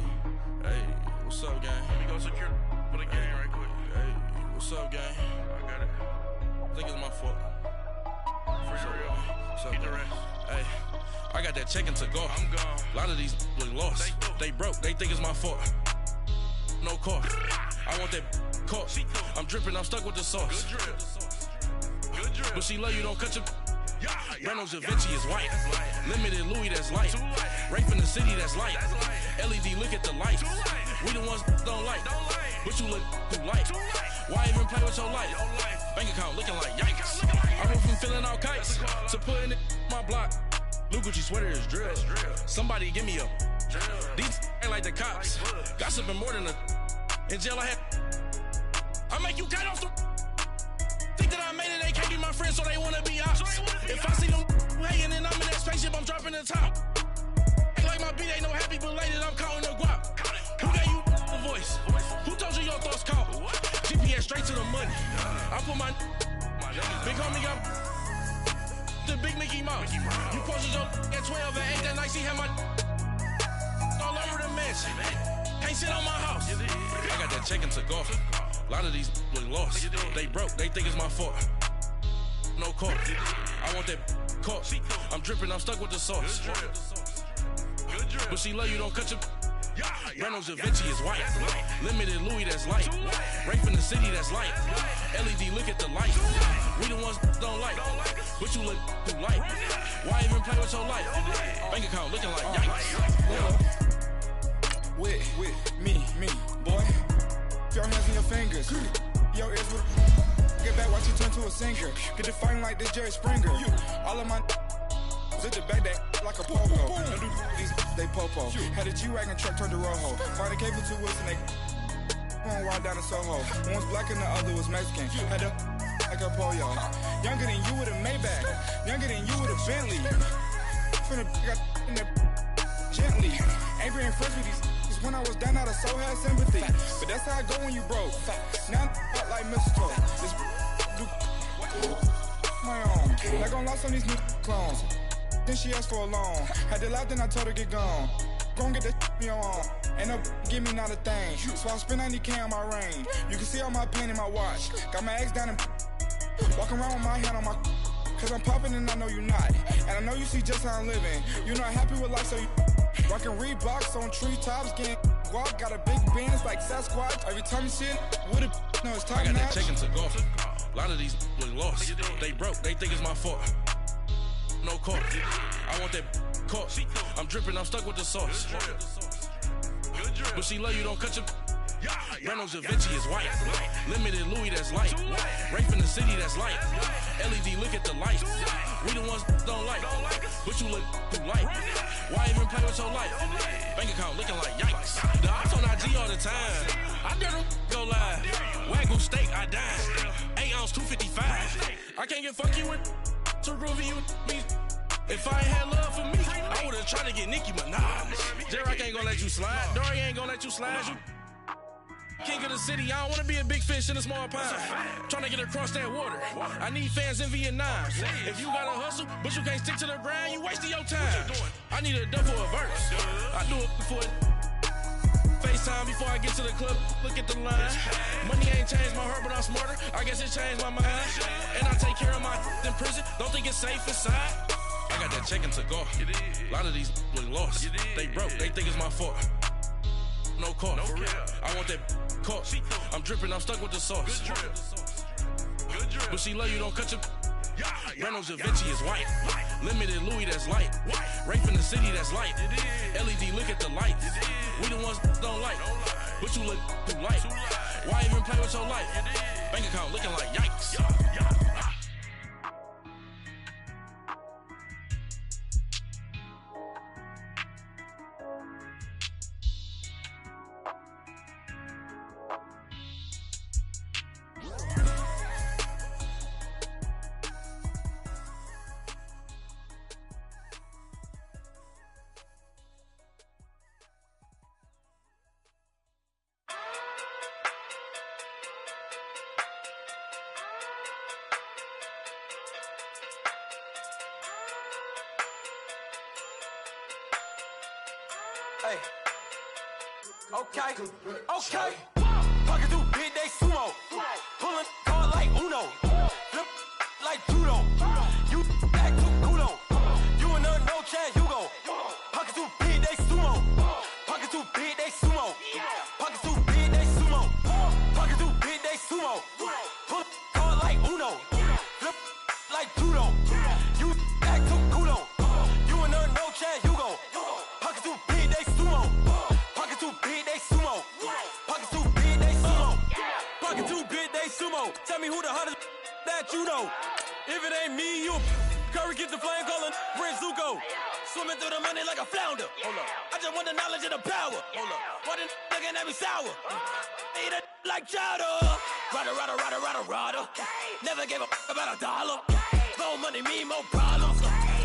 what's up, gang? Let me go secure for the game right quick. Hey, what's up, gang? I got it. I think it's my fault. For real. What's up, man? Hey, I got that chicken to go. I'm gone. A lot of these look lost. They broke. They think it's my fault. No car. I want that caught. I'm dripping. I'm stuck with the sauce. Good drip. But she love you, don't cut your. Reynolds Da Vinci is white. Limited Louis, that's light. Rape in the city, that's light. LED, look at the lights. We the ones don't like. But you look too light. Why even play with your life? Bank account looking like yikes. I went from filling out kites to putting it my block. Blue Gucci sweater is drill. Somebody give me a. These ain't like the cops. Gossiping more than a. In jail I had. I make you cut off the. Think that I made it, they can't be my friends, so they wanna be ops. If I see them hating and I'm in that spaceship, I'm dropping the top. Ain't like my beat ain't no happy belated, I'm counting the guap. Who gave you the voice? Who told you your thoughts count? GPS straight to the money. I put my big homie got the big Mickey Mouse. You posted your at 12 and 8 that night, she had my all over the mansion. Can't sit on my house. I got that chicken to go. A lot of these look lost. They broke, they think it's my fault. No car. I want that caught. I'm dripping, I'm stuck with the sauce. But she love you, don't cut your. Reynolds Da Vinci is white. Limited Louis, that's light. Rape in the city, that's light. LED, look at the light. We the ones don't like. But you look too light. Why even play with your life? Bank account looking like yikes. With me, boy. Your hands in your fingers. Your ears with get back, watch you turn to a singer. Get the fighting like this Jerry Springer. All of my zip the back that like a popo. These they popo. Had a G-Wagon truck turned to Rojo. Find a cable 2 wheels and they going wild down in Soho. One was black and the other was Mexican. Had a like a pollo. Younger than you with a Maybach. Younger than you with a Bentley. From the got in the gently. Ain't being friends with these. When I was down, I so had sympathy. But that's how I go when you broke. Now I'm like mistletoe. This do my own. Like I'm lost on these new clones. Then she asked for a loan. Had to laugh, then I told her get gone. Gon' get that me on. Ain't no give me not a thing. So I spend 90K on my range. You can see all my pain in my watch. Got my ex down in Walk around with my hand on my, cause I'm popping and I know you not. And I know you see just how I'm living. You're not happy with life, so you rockin' Reeboks on treetops, getting guap. Got a big Benz like Sasquatch. Every time you see it, with it, no, it's top I got notch. that chicken to golf. A lot of these look lost. They broke, they think it's my fault. No court. I want that caught. I'm dripping, I'm stuck with the sauce. But she love you, don't cut your. Reynolds Da Vinci is white. Limited Louis, that's light. Rape in the city, that's light. LED, look at the lights. We the ones don't like. But you look too light. Why even play with your life? Bank account looking like yikes. The ops on IG all the time. I dare them go live. Wagyu steak, I dine. 8 ounce, 255. I can't get fuck you with too groovy you me. If I ain't had love for me, I would've tried to get Nicki Minaj. J-Rock ain't gonna let you slide. Dory ain't gonna let you slide. You king of the city, I don't wanna be a big fish in a small pond. Trying to get across that water. I need fans in Vietnam. If you gotta hustle, but you can't stick to the grind, you wasting your time. I need a dub for a verse. I do it for it. FaceTime before I get to the club, look at the line. Money ain't changed my heart, but I'm smarter. I guess it changed my mind. And I take care of my in prison. Don't think it's safe inside. I got that chicken to go. A lot of these look lost. They broke, they think it's my fault. No court. I want that caught. I'm dripping, I'm stuck with the sauce. But she love you, don't cut your. Reynolds Da Vinci is white. Limited Louis, that's light. Rape in the city, that's light. LED, look at the lights. We the ones don't like. But you look too light. Why even play with your life? Bank account looking like yikes. Hey. Okay. Pocket through big day sumo. Pulling card like Uno. Flip like judo. You act too cool on. You and no chance, you go. Pocket through big day sumo. Pocket through big day sumo. Pocket through big day sumo. Pocket through big day sumo. Pull card like Uno. Flip like judo. You act too cool on. You and no chance, you go. Pocket through big day sumo. Pocket too big, they sumo. Pocket too big, they sumo. Pocket too big, they sumo. Tell me who the hottest that you know. If it ain't me, you Curry get the flame calling Prince Zuko. Swimming through the money like a flounder. Hold up. I just want the knowledge and the power. Hold up. Why the looking at me sour? Eat it like chowder. Rada. Never gave a about $1. More money, me, more problems.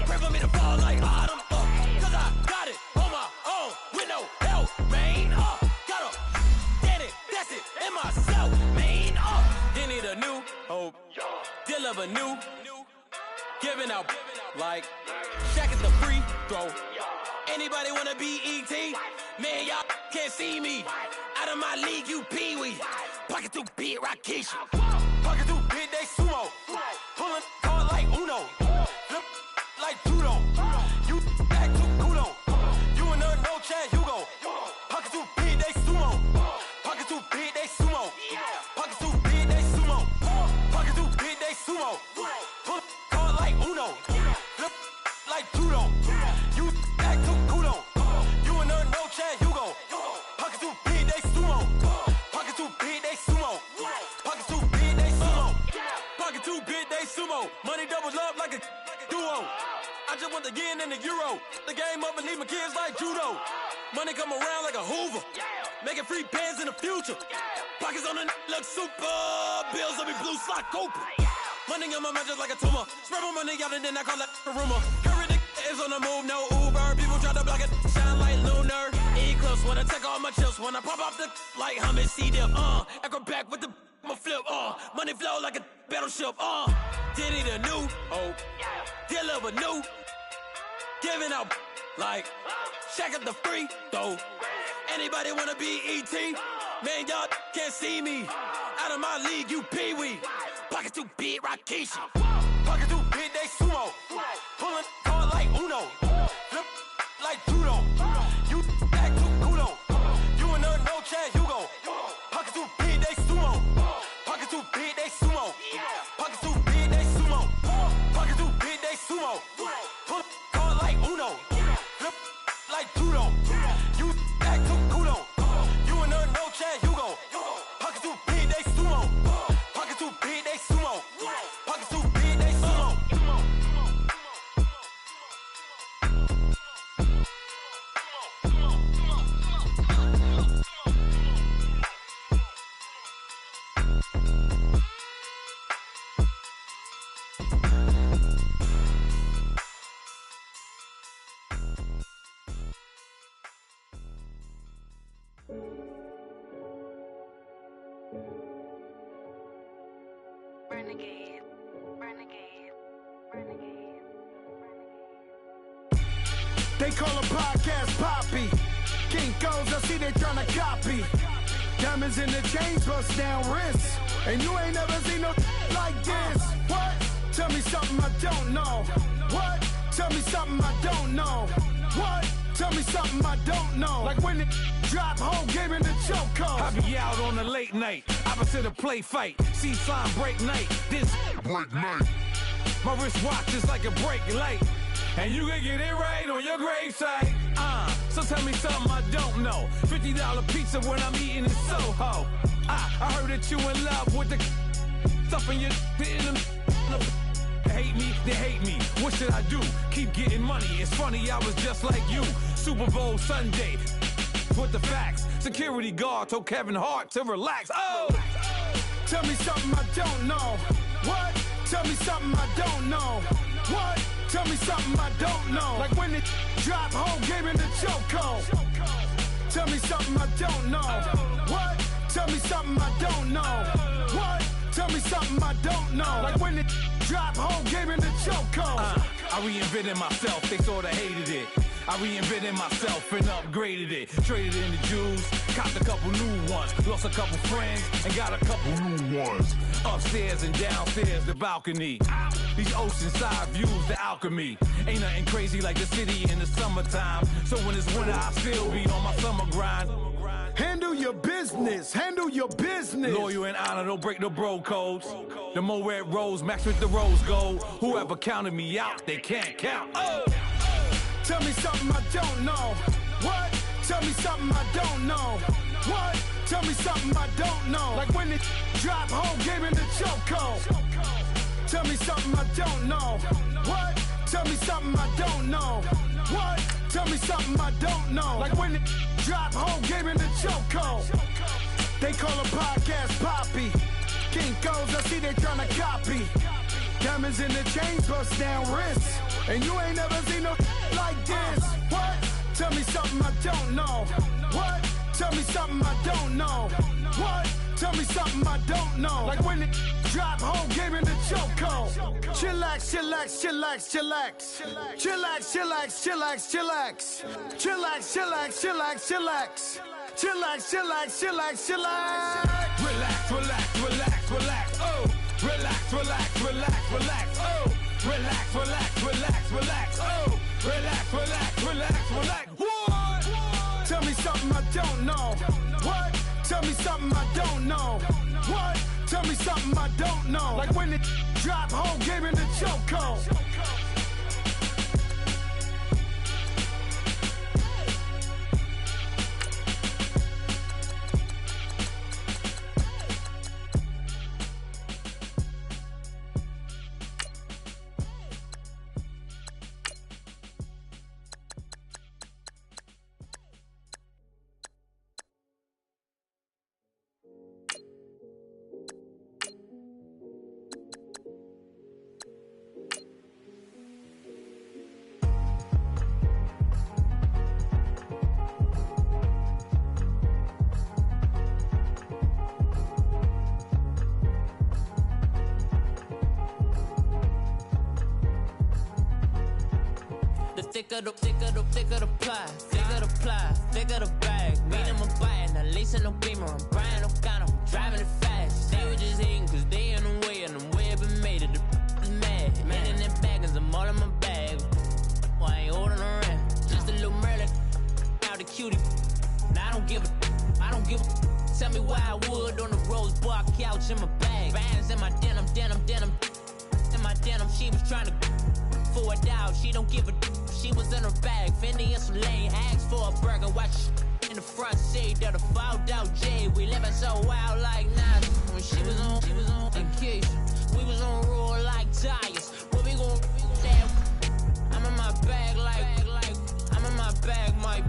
Pray for me to fall like autumn. Cause I got it on my own with no help, man. Gotta get it, that's it, in myself, man. They need a new hope, deal of a new, giving out like Shaq at the free throw. Anybody wanna be ET? Man, y'all can't see me. Out of my league, you pee-wee. Pocket too big, Rakesh. Pocket too big, they sumo. Pulling card like Uno. Flip like judo. You act too cool on. You and no chance, you go. Pocket too big, they sumo. Pocket too big, they sumo. Pocket too big, they sumo. Pocket too big, they sumo. Pull card like Uno. Flip like judo. You act too cool on. You and no chance, you go. Pocket too big, they sumo. Pocket too big, they sumo. Pocket too big, they sumo. Pocket too big, they sumo. Money doubles up like a duo. I just want the yen and the euro. The game up and leave my kids like judo. Money come around like a Hoover. Making free bands in the future. Pockets on the look super. Bills on me blue slot Cooper. Money on my mind just like a tumor. Spread my money out and then I call that a rumor. Curry the is on the move, no Uber. People try to block it, shine like lunar. Eclipse when I take all my chips. When I pop off the like hummus C-dip. Echo back with the flip. Money flow like a battleship. Diddy the new hope. Deal of a new. Giving out like Shaq at the free throw. Anybody wanna be ET? Man, y'all can't see me. Out of my league, you pee-wee. Pocket too big, Rakishi. Pocket too big, they sumo. Pulling card like Uno. Flip like judo. You act too kudo. You and her, no chance, Hugo. Pocket too big, they sumo. Pocket too big, they sumo. Pocket too big, they sumo. Pocket too big, they sumo. Pull card like Uno. Flip like judo. You act too kudo. You and her, no chance, Hugo. Pocket too big, they sumo. Pocket too big, they sumo. Pocket too big, they sumo. Renegade, renegade, renegade. They call a podcast Poppy. Kinkos, I see they tryna copy. Diamonds in the chains, bust down wrists. And you ain't never seen no like this. What? Tell me something I don't know. What? Tell me something I don't know. What? Tell me something I don't know. Like when it drop, whole game in the chokehold. I be out on a late night, opposite a play fight. See sign break night, this break night. My wristwatch is like a brake light. And you can get it right on your gravesite. So tell me something I don't know. $50 pizza when I'm eating in Soho. I heard that you in love with the stuff in your in them. Hate me, they hate me. What should I do? Keep getting money. It's funny, I was just like you. Super Bowl Sunday. With the facts. Security guard told Kevin Hart to relax. Oh! Tell me something I don't know. What? Tell me something I don't know. What? Tell me something I don't know. Like when it drop, whole game in the chokehold. Tell me something I don't know. What? Tell me something I don't know. What? Tell me something I don't know. Like when it drop, whole game in the chokehold. I reinvented myself, they sorta hated it. I reinvented myself and upgraded it. Traded in the Jews, copped a couple new ones. Lost a couple friends and got a couple new ones. Upstairs and downstairs, the balcony. These oceanside views, the alchemy. Ain't nothing crazy like the city in the summertime. So when it's winter, I still be on my summer grind. Handle your business, handle your business. Loyal and honor, don't break no bro codes. The more red rose, max with the rose gold. Whoever counted me out, they can't count. Oh! Tell me something I don't know. What? Tell me something I don't know. What? Tell me something I don't know. Like when it drop, whole game in the chokehold. Tell me something I don't know. What? Tell me something I don't know. What? Tell me something I don't know. Like when it drop, whole game in the chokehold. They call a podcast Poppy. Kinkos, I see they tryna copy. Diamonds in the chains, bust down wrists. And you ain't never seen no like this. What? Tell me something I don't know. What? Tell me something I don't know. What? Tell me something I don't know. Like when it drop, whole game in the chokehold. Chillax, chillax, chillax, chillax. Chillax, chillax, chillax, chillax. Chillax, chillax, chillax, chillax. Chillax, chillax, chillax, chillax. Relax, relax, relax, relax. Oh! Relax, relax, relax, relax. Oh! Relax, relax, relax, relax. Oh! Relax, relax, relax, relax. What? Tell me something I don't know. What? Tell me something I don't know. What? Tell me something I don't know. Like when it drop, whole game in the chokehold. thicker the pie, thicker the ply, thicker the bag. Meet them a bite, at least in no beamer. I'm buying no kind, I'm driving it fast. They were just hating cause they in the way, and the way been made it. The mad, man in them baggins, I'm all in my bag. Well, I ain't holding around, just a little Merlin, out the cutie. Now I don't give a. Tell me why I would on the rose bar couch in my bag. Bands in my denim. In my denim, she was trying to for a doubt. She don't give a. She was in her bag. Fendi and some lane asked for a burger. Watch in the front seat of the fouled out J. We living so wild like Nas. When she was on vacation, we was on roll like tires. What we gon' that? I'm in my bag like I'm in my bag, Mike.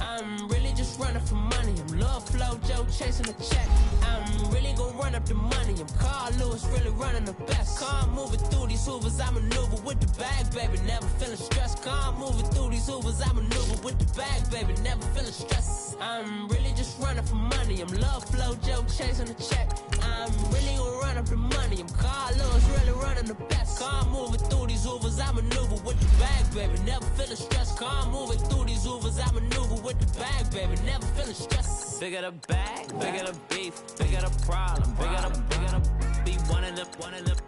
I'm really just running for money. I'm Love Flow Joe chasing the check. I'm really gon' run up the money. I'm Carl Lewis, really running the best. Car moving through these hoovers, I maneuver with the bag, baby. Never feeling stressed. Car moving through these hoovers, I maneuver with the bag, baby. Never feeling stressed. I'm really just running for money. I'm Love Flow Joe chasing the check. I'm really gon' run up the money. I'm Carl Lewis, really running the best. Car moving through these hoovers, I maneuver with the bag, baby. Never feeling stressed. Car moving through these hoovers, I maneuver with the bag, baby. Never feeling stressed. Bigger the bag, bigger the beef, bigger the problem, bigger the be one of the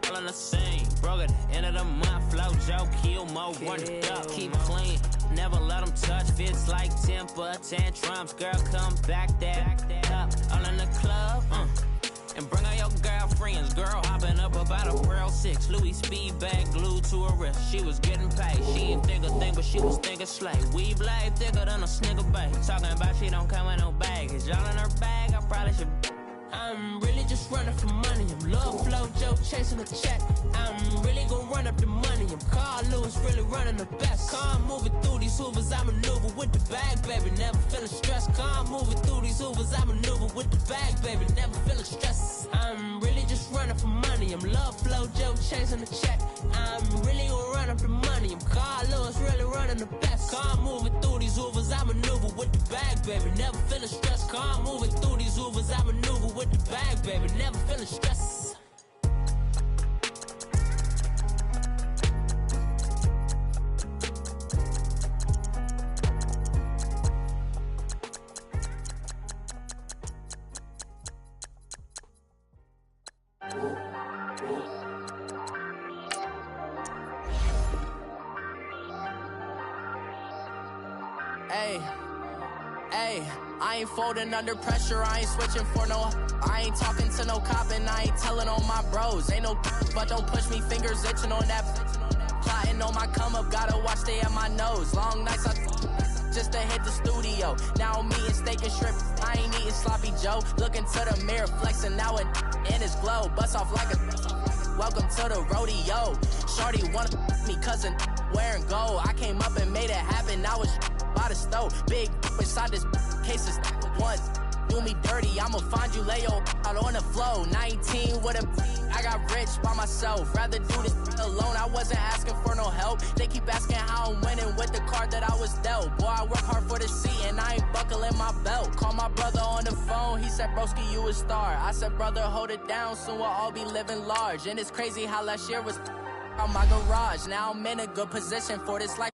all in the same. Broke at the end of the month, Flow Joe, kill more, run it up, keep clean. Never let them touch, fits like temper tantrums. Girl, come back that up, all in the club, and bring all your girlfriends. Girl hopping up about a Pearl 6 Louis speed bag glued to her wrist. She was getting paid. She ain't think a thing, but she was thinking slay. We blade thicker than a snigger bag. Talking about she don't come with no baggage. Y'all in her bag, I probably should. I'm really just running for money. I'm Love Flow Joe chasing a check. I'm really gon' run up the money. I'm Carl Lewis, really running the best. Car moving through these hoovers, I maneuver with the bag, baby. Never feeling stressed. Car moving through these hoovers, I maneuver with the bag, baby. Never feeling stressed. I'm really just running for money. I'm Love Flow Joe chasing the check. I'm really gon' run up the money. I'm Carl Lewis, really running the best. Car moving through these hoovers, I maneuver with the bag, baby. Never feeling stressed. Car moving through these hoovers, I maneuver with the bag, baby. Never feeling stressed. Hey, I ain't folding under pressure, I ain't switching for no. I ain't talking to no cop and I ain't telling on my bros. Ain't no but don't push me, fingers itching on that. Plotting on my come up, gotta watch stay at my nose. Long nights I just to hit the studio. Now I'm eating steak and shrimp, I ain't eating sloppy Joe. Looking to the mirror, flexing now and in his glow. Bust off like a welcome to the rodeo. Shorty wanna me cousin wearing gold. I came up and made it happen, I was by the stove. Big inside this case is once do me dirty, I'ma find you, lay your out on the flow. 19 with a I got rich by myself. Rather do this alone, I wasn't asking for no help. They keep asking how I'm winning with the card that I was dealt. Boy, I work hard for the seat and I ain't buckling my belt. Call my brother on the phone, he said, broski, you a star. I said, brother, hold it down, soon we'll all be living large. And it's crazy how last year was on my garage. Now I'm in a good position for this life.